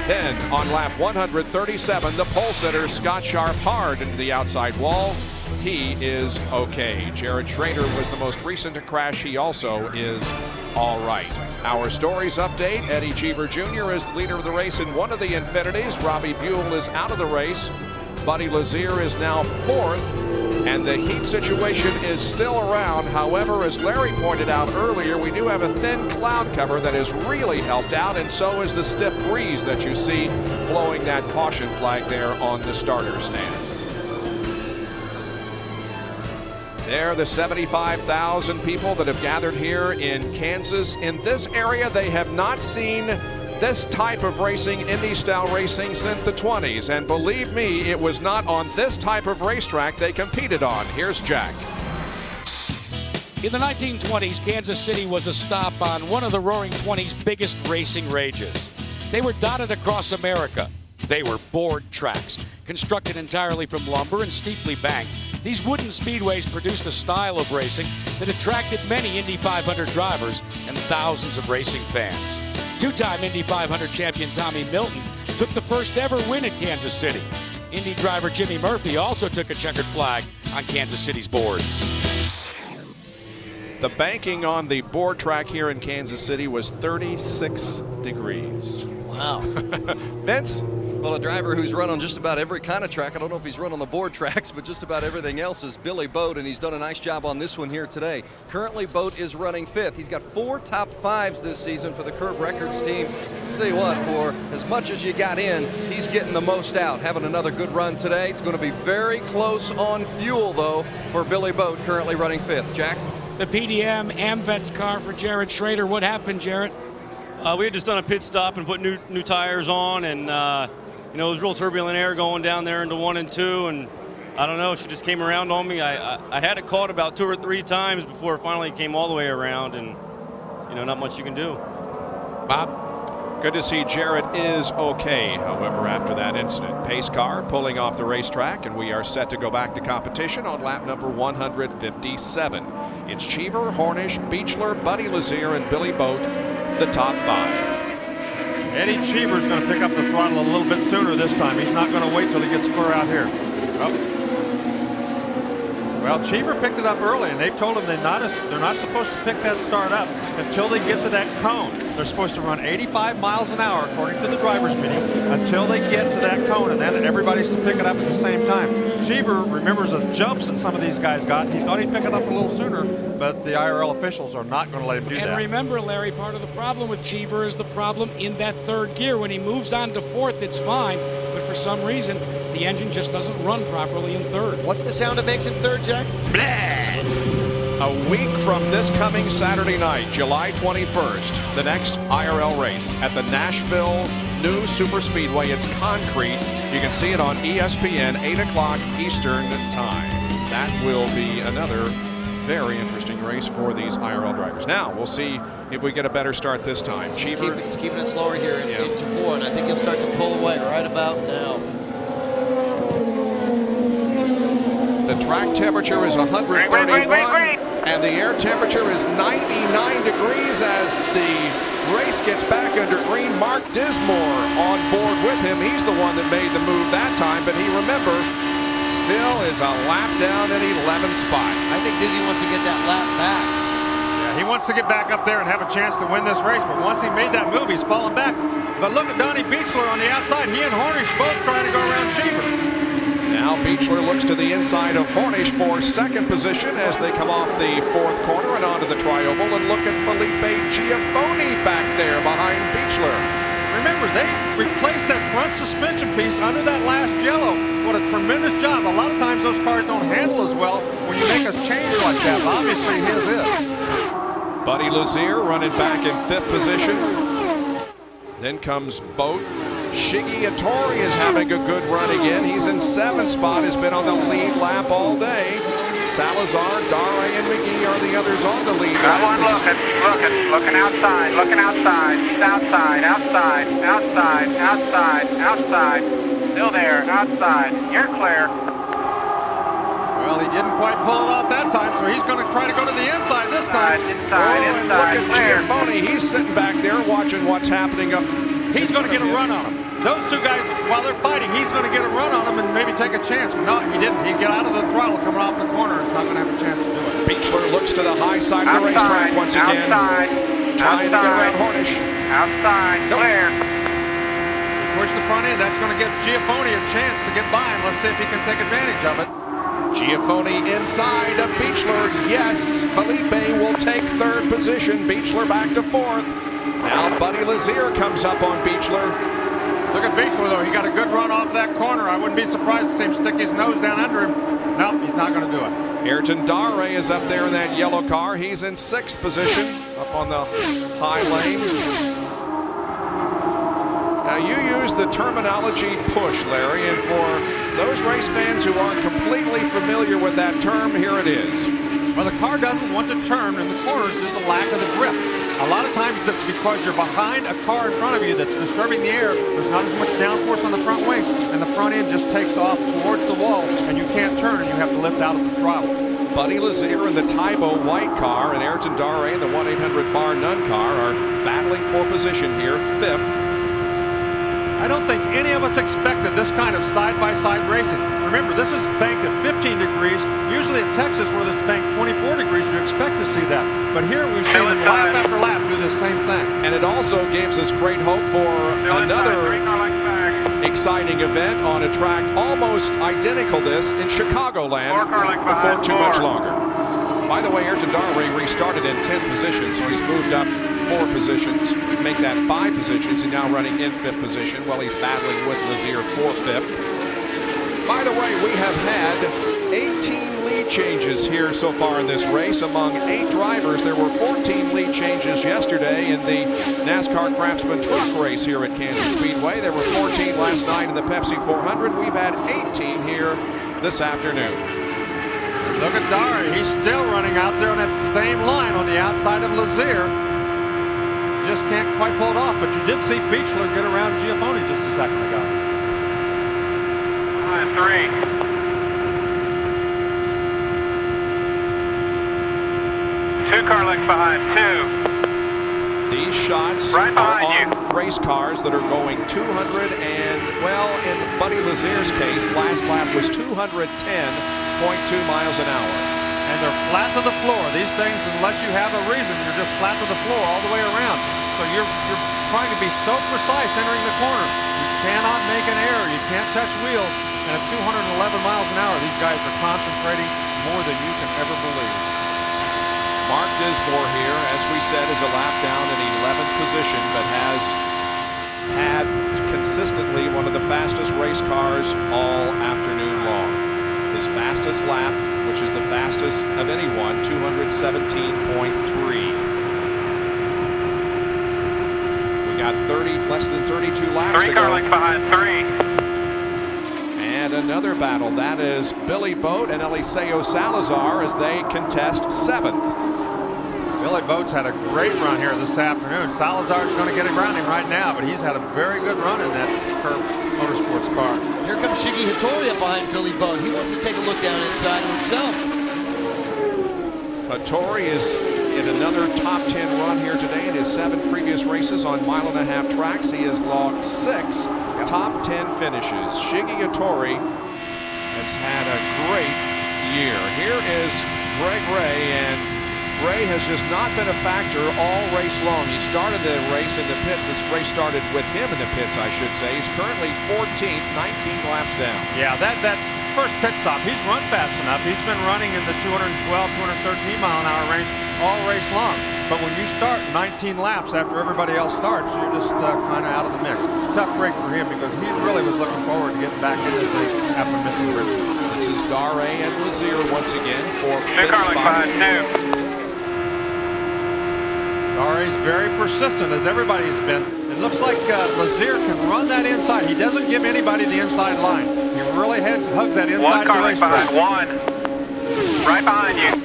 Then on lap 137, the pole sitter Scott Sharp hard into the outside wall. He is okay. Jared Schrader was the most recent to crash. He also is all right. Our stories update. Eddie Cheever Jr. is the leader of the race in one of the Infinities. Robbie Buell is out of the race. Buddy Lazier is now fourth, and the heat situation is still around. However, as Larry pointed out earlier, we do have a thin cloud cover that has really helped out, and so is the stiff breeze that you see blowing that caution flag there on the starter stand. There are the 75,000 people that have gathered here in Kansas. In this area, they have not seen this type of racing, Indy-style racing, since the 20s. And believe me, it was not on this type of racetrack they competed on. Here's Jack. In the 1920s, Kansas City was a stop on one of the Roaring '20s biggest racing rages. They were dotted across America. They were board tracks, constructed entirely from lumber and steeply banked. These wooden speedways produced a style of racing that attracted many Indy 500 drivers and thousands of racing fans. Two-time Indy 500 champion Tommy Milton took the first ever win at Kansas City. Indy driver Jimmy Murphy also took a checkered flag on Kansas City's boards. The banking on the board track here in Kansas City was 36 degrees. Wow. Vince? Well, a driver who's run on just about every kind of track, I don't know if he's run on the board tracks, but just about everything else, is Billy Boat, and he's done a nice job on this one here today. Currently, Boat is running 5th. He's got 4 top 5s this season for the Curb Records team. I'll tell you what, for as much as you got in, he's getting the most out, having another good run today. It's going to be very close on fuel, though, for Billy Boat, currently running 5th. Jack? The PDM AMVETS car for Jared Schrader. What happened, Jared? We had just done a pit stop and put new tires on, and you know, it was real turbulent air going down there into 1 and 2, and I don't know, she just came around on me. I had it caught about 2 or 3 times before it finally came all the way around, and you know, not much you can do. Bob? Good to see Jared is okay, however, after that incident. Pace car pulling off the racetrack, and we are set to go back to competition on lap number 157. It's Cheever, Hornish, Beechler, Buddy Lazier, and Billy Boat, the top 5. Eddie Cheever's going to pick up the throttle a little bit sooner this time. He's not going to wait till he gets square out here. Oh. Well, Cheever picked it up early, and they've told him they're not supposed to pick that start up until they get to that cone. They're supposed to run 85 miles an hour, according to the driver's meeting, until they get to that cone, and then everybody's to pick it up at the same time. Cheever remembers the jumps that some of these guys got. He thought he'd pick it up a little sooner, but the IRL officials are not going to let him do that. And remember, Larry, part of the problem with Cheever is the problem in that 3rd gear. When he moves on to 4th, it's fine, but for some reason, the engine just doesn't run properly in 3rd. What's the sound it makes in 3rd, Jack? Blah! A week from this coming Saturday night, July 21st, the next IRL race at the Nashville New Super Speedway. It's concrete. You can see it on ESPN, 8 o'clock Eastern time. That will be another very interesting race for these IRL drivers. Now, we'll see if we get a better start this time. He's keeping it slower here into 4, and I think he'll start to pull away right about now. The track temperature is 131, and the air temperature is 99 degrees as the race gets back under green. Mark Dismore on board with him. He's the one that made the move that time, but he, remember, still is a lap down in 11th spot. I think Dizzy wants to get that lap back. Yeah, he wants to get back up there and have a chance to win this race, but once he made that move, he's falling back. But look at Donnie Beechler on the outside. He and Hornish both trying to go around Cheever. Now Beechler looks to the inside of Hornish for 2nd position as they come off the 4th corner and onto the tri-oval, and look at Felipe Giafoni back there behind Beechler. Remember, they replaced that front suspension piece under that last yellow. What a tremendous job. A lot of times those cars don't handle as well when you make a change like that. Obviously his is. Buddy Lazier running back in 5th position. Then comes Boat. Shiggy Hattori is having a good run again. He's in 7th spot, has been on the lead lap all day. Salazar, Dare, and McGee are the others on the lead lap. Looking outside, He's outside. Still there, outside. You're clear. Well, he didn't quite pull it off that time, so he's going to try to go to the inside this time. And look at Giafoni. He's sitting back there watching what's happening up. He's going to get a run on him. Those two guys, while they're fighting, he's going to get a run on him and maybe take a chance. But no, he didn't. He get out of the throttle coming off the corner, and he's not going to have a chance to do it. Beechler looks to the high side of the racetrack once again. Trying to get around Hornish. Clear. Push the front end. That's going to give Giafoni a chance to get by, and let's see if he can take advantage of it. Giafoni inside of Beechler. Yes, Felipe will take 3rd position. Beechler back to 4th. Now Buddy Lazier comes up on Beechler. Look at Beechler, though. He got a good run off that corner. I wouldn't be surprised to see him stick his nose down under him. Nope, he's not going to do it. Ayrton Dare is up there in that yellow car. He's in 6th position, up on the high lane. Now, you use the terminology push, Larry, and for those race fans who aren't completely familiar with that term, here it is. Well, the car doesn't want to turn in the corners due to the lack of the grip. A lot of times it's because you're behind a car in front of you that's disturbing the air. There's not as much downforce on the front wings, and the front end just takes off towards the wall, and you can't turn, and you have to lift out of the throttle. Buddy Lazier in the Tybo white car and Ayrton Dare in the 1-800 bar none car are battling for position here, 5th. I don't think any of us expected this kind of side-by-side racing. Remember, this is banked at 15 degrees. Usually in Texas, where it's banked 24 degrees, you expect to see that. But here we've seen them lap after lap do this same thing. And it also gives us great hope for another exciting event on a track almost identical to this in Chicagoland before too much longer. By the way, Ayrton Dare restarted in 10th position, so he's moved up 4 positions, make that 5 positions. He's now running in 5th position while he's battling with Lazier for 5th. By the way, we have had 18 lead changes here so far in this race. Among 8 drivers, there were 14 lead changes yesterday in the NASCAR Craftsman Truck race here at Kansas Speedway. There were 14 last night in the Pepsi 400. We've had 18 here this afternoon. Look at Dare. He's still running out there on that same line on the outside of Lazier. Just can't quite pull it off, but you did see Beechler get around Giaffone just a second ago. 3. Two car lengths behind, 2. These shots right are behind on race cars that are going 200 and, well, in Buddy Lazier's case, last lap was 210.2 miles an hour. And they're flat to the floor. These things, unless you have a reason, you're just flat to the floor all the way around. So you're trying to be so precise entering the corner. You cannot make an error. You can't touch wheels. And at 211 miles an hour, these guys are concentrating more than you can ever believe. Mark Dismore here, as we said, is a lap down in 11th position, but has had consistently one of the fastest race cars all afternoon long. His fastest lap, which is the fastest of anyone, 217.3. We got less than 32 laps to go. 3 car lengths behind, 3. And another battle. That is Billy Boat and Eliseo Salazar as they contest 7th. Billy Boat's had a great run here this afternoon. Salazar's going to get around him right now, but he's had a very good run in that Curb Motorsports car. Here comes Shiggy Hattori up behind Billy Boat. He wants to take a look down inside himself. Hattori is in another top 10 run here today in his 7 previous races on mile-and-a-half tracks. He has logged 6 top 10 finishes. Shiggy Hattori has had a great year. Here is Greg Ray, and Ray has just not been a factor all race long. He started the race in the pits. This race started with him in the pits, I should say. He's currently 14th, 19 laps down. Yeah, that first pit stop, he's run fast enough. He's been running in the 212, 213 mile an hour range all race long. But when you start 19 laps after everybody else starts, you're just kind of out of the mix. Tough break for him because he really was looking forward to getting back in this thing after missing Richmond. This is Dare and Lazier once again for 2 car lengths behind, 2. Dare's very persistent, as everybody's been. It looks like Lazier can run that inside. He doesn't give anybody the inside line. He really hugs that inside 1 car lengths behind, 1. Right behind you.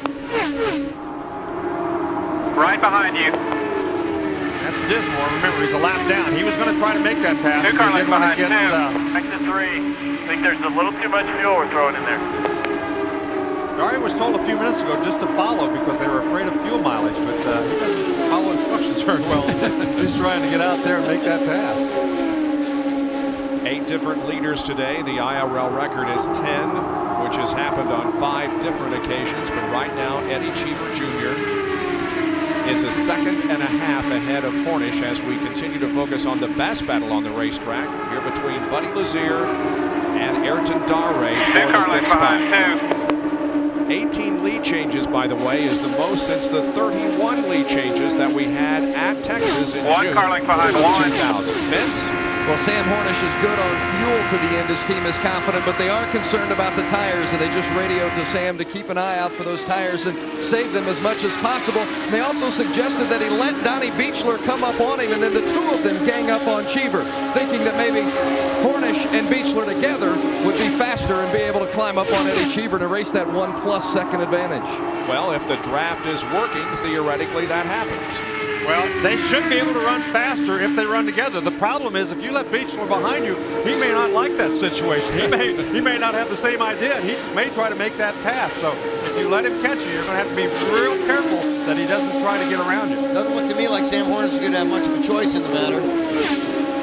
Right behind you. That's Dismore. Remember, he's a lap down. He was going to try to make that pass. 2 car lengths behind, 2. Exit 3. I think there's a little too much fuel we're throwing in there. Dare was told a few minutes ago just to follow because they were afraid of fuel mileage, but he doesn't follow instructions very well. He's trying to get out there and make that pass. 8 different leaders today. The IRL record is 10, which has happened on 5 different occasions, but right now Eddie Cheever Jr. is a second and a half ahead of Hornish as we continue to focus on the best battle on the racetrack here between Buddy Lazier and Ayrton Dare for the 5th spot. 18 lead changes, by the way, is the most since the 31 lead changes that we had at Texas in June 2000. Vince? Well, Sam Hornish is good on fuel to the end. His team is confident, but they are concerned about the tires, and they just radioed to Sam to keep an eye out for those tires and save them as much as possible. They also suggested that he let Donnie Beechler come up on him, and then the 2 of them gang up on Cheever, thinking that maybe Hornish and Beechler together would be faster and be able to climb up on Eddie Cheever to race that 1+ second advantage. Well, if the draft is working, theoretically that happens. Well, they should be able to run faster if they run together. The problem is if you let Beechler behind you, he may not like that situation. He may not have the same idea. He may try to make that pass. So if you let him catch you, you're going to have to be real careful that he doesn't try to get around you. Doesn't look to me like Sam Hornish is going to have much of a choice in the matter.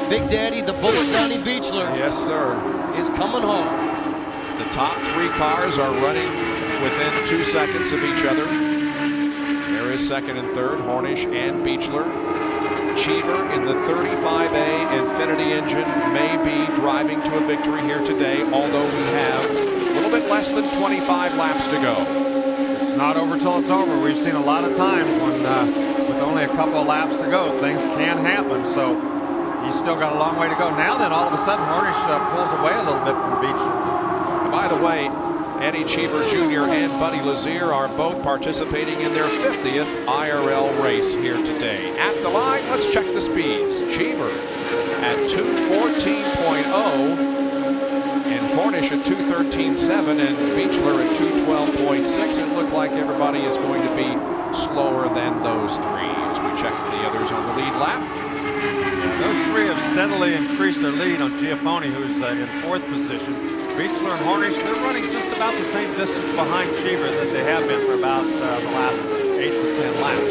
Big Daddy, the bullet Donnie Beechler. Yes, sir. Is coming home. The top 3 cars are running within 2 seconds of each other. There is second and third, Hornish and Beechler. Cheever in the 35A Infinity engine may be driving to a victory here today, although we have a little bit less than 25 laps to go. It's not over till it's over. We've seen a lot of times when with only a couple of laps to go, things can happen. So he's still got a long way to go. Now then, all of a sudden, Hornish pulls away a little bit from Beechler. By the way, Eddie Cheever Jr. and Buddy Lazier are both participating in their 50th IRL race here today. At the line, let's check the speeds. Cheever at 2:14.0, and Hornish at 2:13.7, and Beechler at 2:12.6. It looked like everybody is going to be slower than those 3 as we check the others on the lead lap. Those 3 have steadily increased their lead on Giaffoni, who's in 4th position. Beechler and Hornish, they're running just about the same distance behind Cheever that they have been for about the last 8 to 10 laps.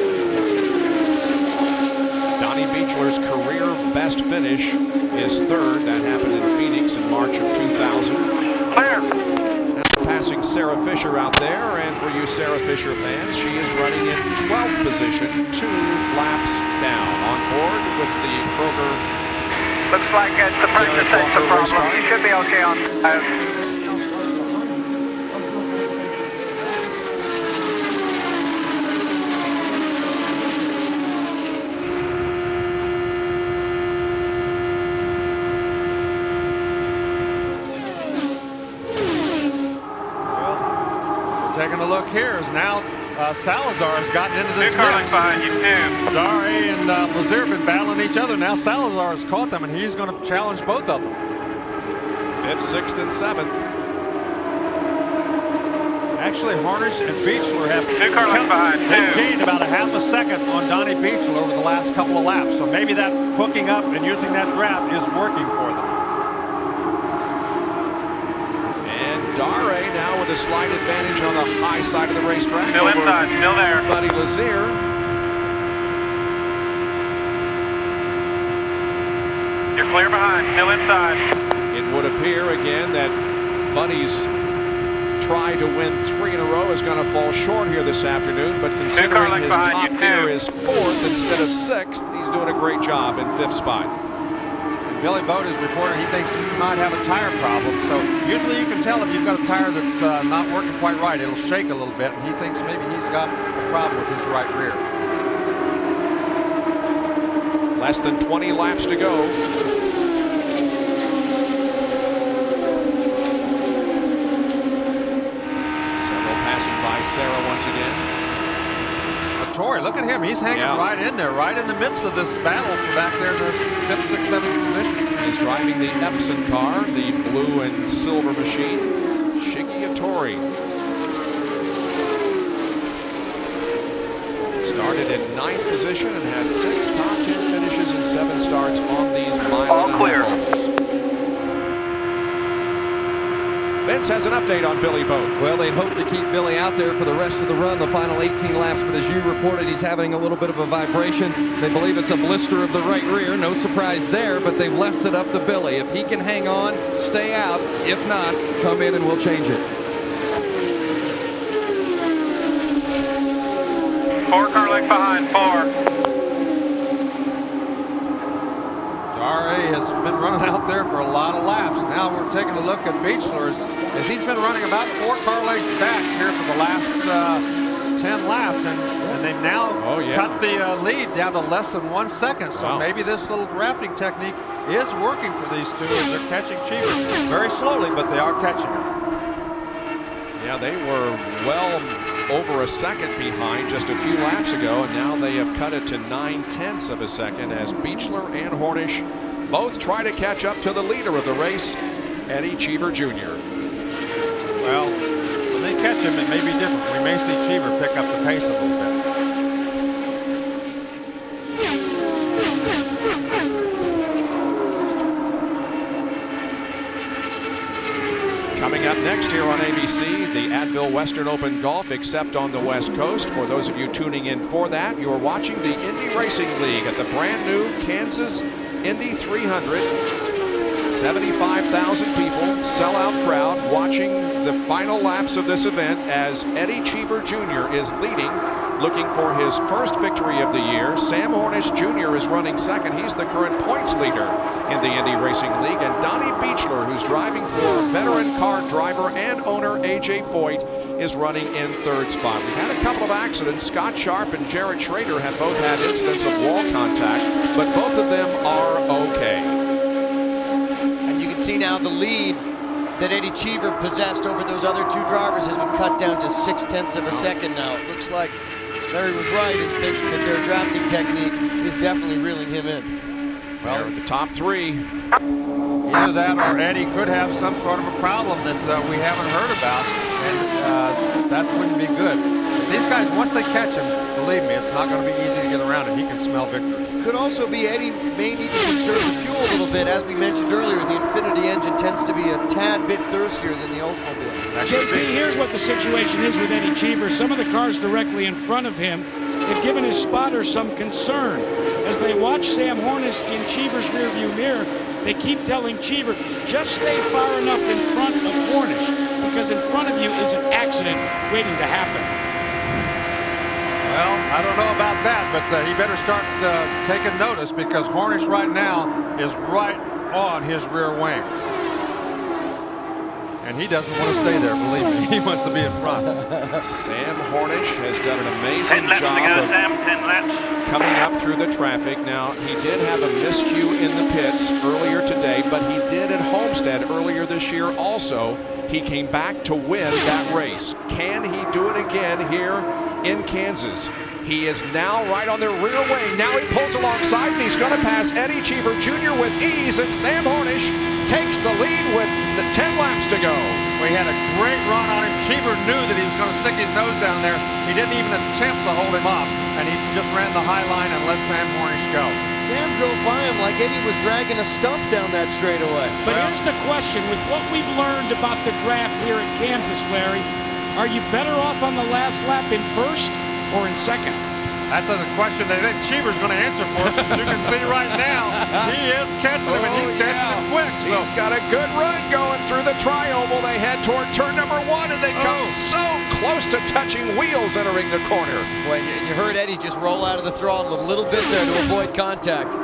Donnie Beechler's career best finish is 3rd. That happened in Phoenix in March of 2000. Clear. Passing Sarah Fisher out there, and for you Sarah Fisher fans, she is running in 12th position, 2 laps down. On board with the Kroger. Looks like it's the pressure that's the problem. You should be okay on 5. Taking a look here is now Salazar has gotten into this cars mix. behind you, too. Dare and Lazier have been battling each other. Now Salazar has caught them, and he's going to challenge both of them. 5th, 6th, and 7th. Actually, Hornish and Beechler have behind, gained about a half a second on Donnie Beechler over the last couple of laps. So maybe that hooking up and using that draft is working for them. Dare now with a slight advantage on the high side of the racetrack. Still inside, still there. Buddy Lazier. You're clear behind, still inside. It would appear again that Buddy's try to win 3 in a row is going to fall short here this afternoon, but considering his top gear is 4th instead of 6th, he's doing a great job in 5th spot. Billy Boat is reporting he thinks he might have a tire problem. So usually you can tell if you've got a tire that's not working quite right. It'll shake a little bit, and he thinks maybe he's got a problem with his right rear. Less than 20 laps to go. Several passing by Sarah once again. Torrey, look at him. He's hanging right in there, right in the midst of this battle back there in this 5th, 6th, 7th position. He's driving the Epson car, the blue and silver machine. Shiggy Torrey. Started in 9th position and has 6 top 10 finishes and 7 starts on these mile all clear. Vince has an update on Billy Boat. Well, they'd hope to keep Billy out there for the rest of the run, the final 18 laps, but as you reported, he's having a little bit of a vibration. They believe it's a blister of the right rear. No surprise there, but they've left it up to Billy. If he can hang on, stay out. If not, come in and we'll change it. 4 car length behind, 4. Dare has been running out there for a lot of laps. Now we're taking a look at Beechler as he's been running about 4 car lengths back here for the last 10 laps, and they've now cut the lead down to less than 1 second. So maybe this little drafting technique is working for these two as they're catching Cheever very slowly, but they are catching him. Yeah, they were well over a second behind just a few laps ago, and now they have cut it to 9/10 of a second as Beechler and Hornish both try to catch up to the leader of the race, Eddie Cheever Jr. Well, when they catch him, it may be different. We may see Cheever pick up the pace a little bit. Coming up next here on ABC, the Advil Western Open Golf, except on the West Coast. For those of you tuning in for that, you're watching the Indy Racing League at the brand new Kansas Indy 300. 75,000 people, sellout crowd, watching the final laps of this event as Eddie Cheever Jr. is leading, looking for his first victory of the year. Sam Hornish Jr. is running second. He's the current points leader in the Indy Racing League. And Donnie Beechler, who's driving for veteran car driver and owner A.J. Foyt, is running in third spot. We've had a couple of accidents. Scott Sharp and Jared Schrader have both had incidents of wall contact, but both of them are okay. See now the lead that Eddie Cheever possessed over those other two drivers has been cut down to 0.6 of a second now. It looks like Larry was right in thinking that their drafting technique is definitely reeling him in. Well, the top three. Either that or Eddie could have some sort of a problem that we haven't heard about, and that wouldn't be good. These guys, once they catch him, believe me, it's not going to be easy to get around him. He can smell victory. Could also be Eddie may need to conserve the fuel a little bit. As we mentioned earlier, the Infinity engine tends to be a tad bit thirstier than the Oldsmobile. JP, here's what the situation is with Eddie Cheever. Some of the cars directly in front of him have given his spotters some concern. As they watch Sam Hornish in Cheever's rearview mirror, they keep telling Cheever, just stay far enough in front of Hornish, because in front of you is an accident waiting to happen. Well, I don't know about that, but he better start taking notice, because Hornish right now is right on his rear wing. And he doesn't want to stay there, believe me. He wants to be in front. Sam Hornish has done an amazing job of coming up through the traffic. Now, he did have a miscue in the pits earlier today, but he did at Homestead earlier this year also. He came back to win that race. Can he do it again here in Kansas? He is now right on their rear wing. Now he pulls alongside, and he's going to pass Eddie Cheever Jr. with ease, and Sam Hornish takes the lead with 10 laps to go. We had a great run on him. Cheever knew that he was going to stick his nose down there. He didn't even attempt to hold him up, and he just ran the high line and let Sam Hornish go. Sam drove by him like Eddie was dragging a stump down that straightaway. But here's the question. With what we've learned about the draft here at Kansas, Larry, are you better off on the last lap in first or in second? That's a question that Cheever's going to answer for us. You can see right now, he is catching him, and he's catching him quick. So. He's got a good run going through the tri-oval. They head toward turn number 1, and they come so close to touching wheels entering the corner. Boy, you heard Eddie just roll out of the throttle a little bit there to avoid contact.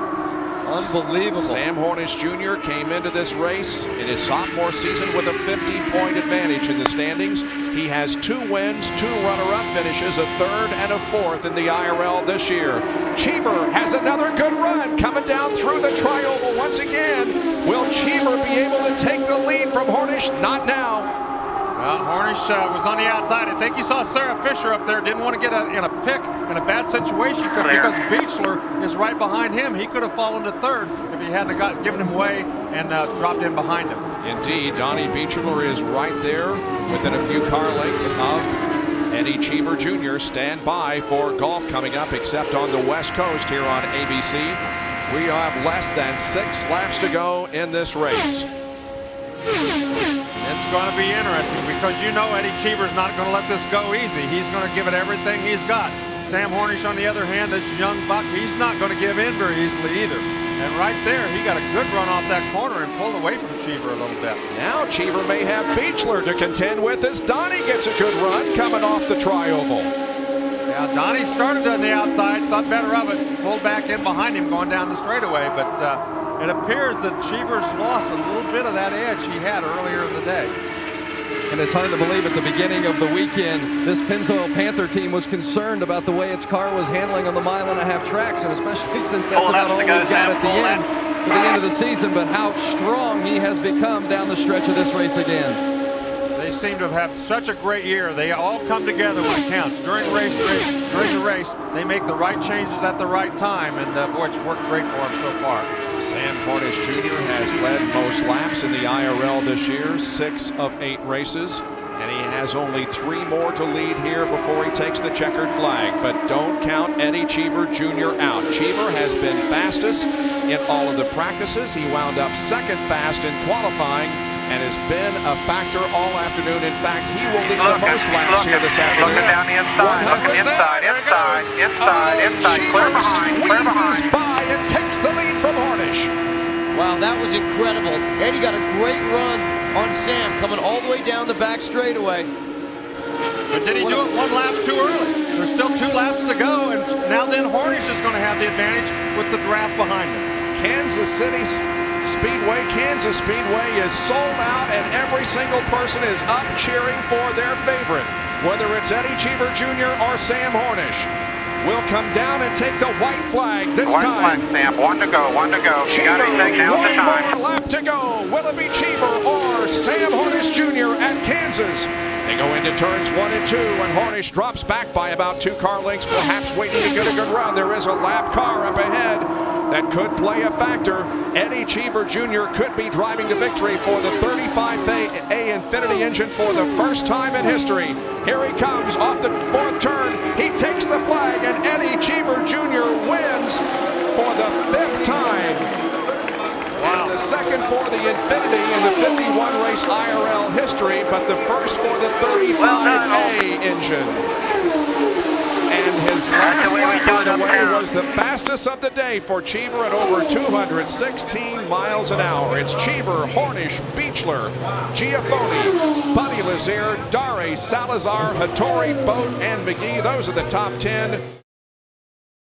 Unbelievable. Sam Hornish Jr. came into this race in his sophomore season with a 50-point advantage in the standings. He has 2 wins, 2 runner-up finishes, a 3rd and a 4th in the IRL this year. Cheever has another good run coming down through the tri-oval once again. Will Cheever be able to take the lead from Hornish? Not now. Well, Hornish was on the outside. I think he saw Sarah Fisher up there. Didn't want to get in a pick in a bad situation because Beechler is right behind him. He could have fallen to 3rd if he hadn't given him way and dropped in behind him. Indeed, Donnie Beechler is right there within a few car lengths of Eddie Cheever Jr. Stand by for golf coming up, except on the West Coast here on ABC. We have less than 6 laps to go in this race. It's going to be interesting because you know Eddie Cheever's not going to let this go easy. He's going to give it everything he's got. Sam Hornish, on the other hand, this young buck, he's not going to give in very easily either. And right there, he got a good run off that corner and pulled away from Cheever a little bit. Now Cheever may have Beechler to contend with as Donnie gets a good run coming off the tri-oval. Yeah, Donnie started on the outside, thought better of it, pulled back in behind him going down the straightaway, but it appears that Cheever's lost a little bit of that edge he had earlier in the day. And it's hard to believe at the beginning of the weekend, this Pennzoil Panther team was concerned about the way its car was handling on the mile-and-a-half tracks, and especially since that's about all we've got at the end of the season, but how strong he has become down the stretch of this race again. They seem to have had such a great year. They all come together when it counts. During the race, they make the right changes at the right time, and boy, it's worked great for them so far. Sam Hornish Jr. has led most laps in the IRL this year, 6 of 8 races, and he has only 3 more to lead here before he takes the checkered flag. But don't count Eddie Cheever Jr. out. Cheever has been fastest in all of the practices. He wound up 2nd fast in qualifying and has been a factor all afternoon. In fact, he will lead the most laps here this afternoon. Looking down the inside, looking inside, clear behind, squeezes by and takes the lead from Hornish. Wow, that was incredible. Eddie got a great run on Sam, coming all the way down the back straightaway. But did he do it one lap too early? There's still 2 laps to go, and now then Hornish is going to have the advantage with the draft behind him. Kansas City Speedway, Kansas Speedway is sold out, and every single person is up cheering for their favorite. Whether it's Eddie Cheever Jr. or Sam Hornish, will come down and take the white flag this time. White flag, Sam. 1 to go, 1 to go. You got anything, now's the time. 1 more lap to go. Will it be Cheever or Sam Hornish Jr. at Kansas? They go into turns 1 and 2, and Hornish drops back by about 2 car lengths, perhaps waiting to get a good run. There is a lap car up ahead that could play a factor. Eddie Cheever Jr. could be driving to victory for the 35A Infinity engine for the first time in history. Here he comes off the 4th turn. He takes the flag, and Eddie Cheever Jr. wins for the 5th time. Wow. The second for the Infinity in the 51 race IRL history, but the first for the 35A engine. And his last lap, by the way, was the fastest of the day for Cheever at over 216 miles an hour. It's Cheever, Hornish, Beechler, Giafoni, Buddy Lazier, Dare, Salazar, Hattori, Boat, and McGee. Those are the top 10.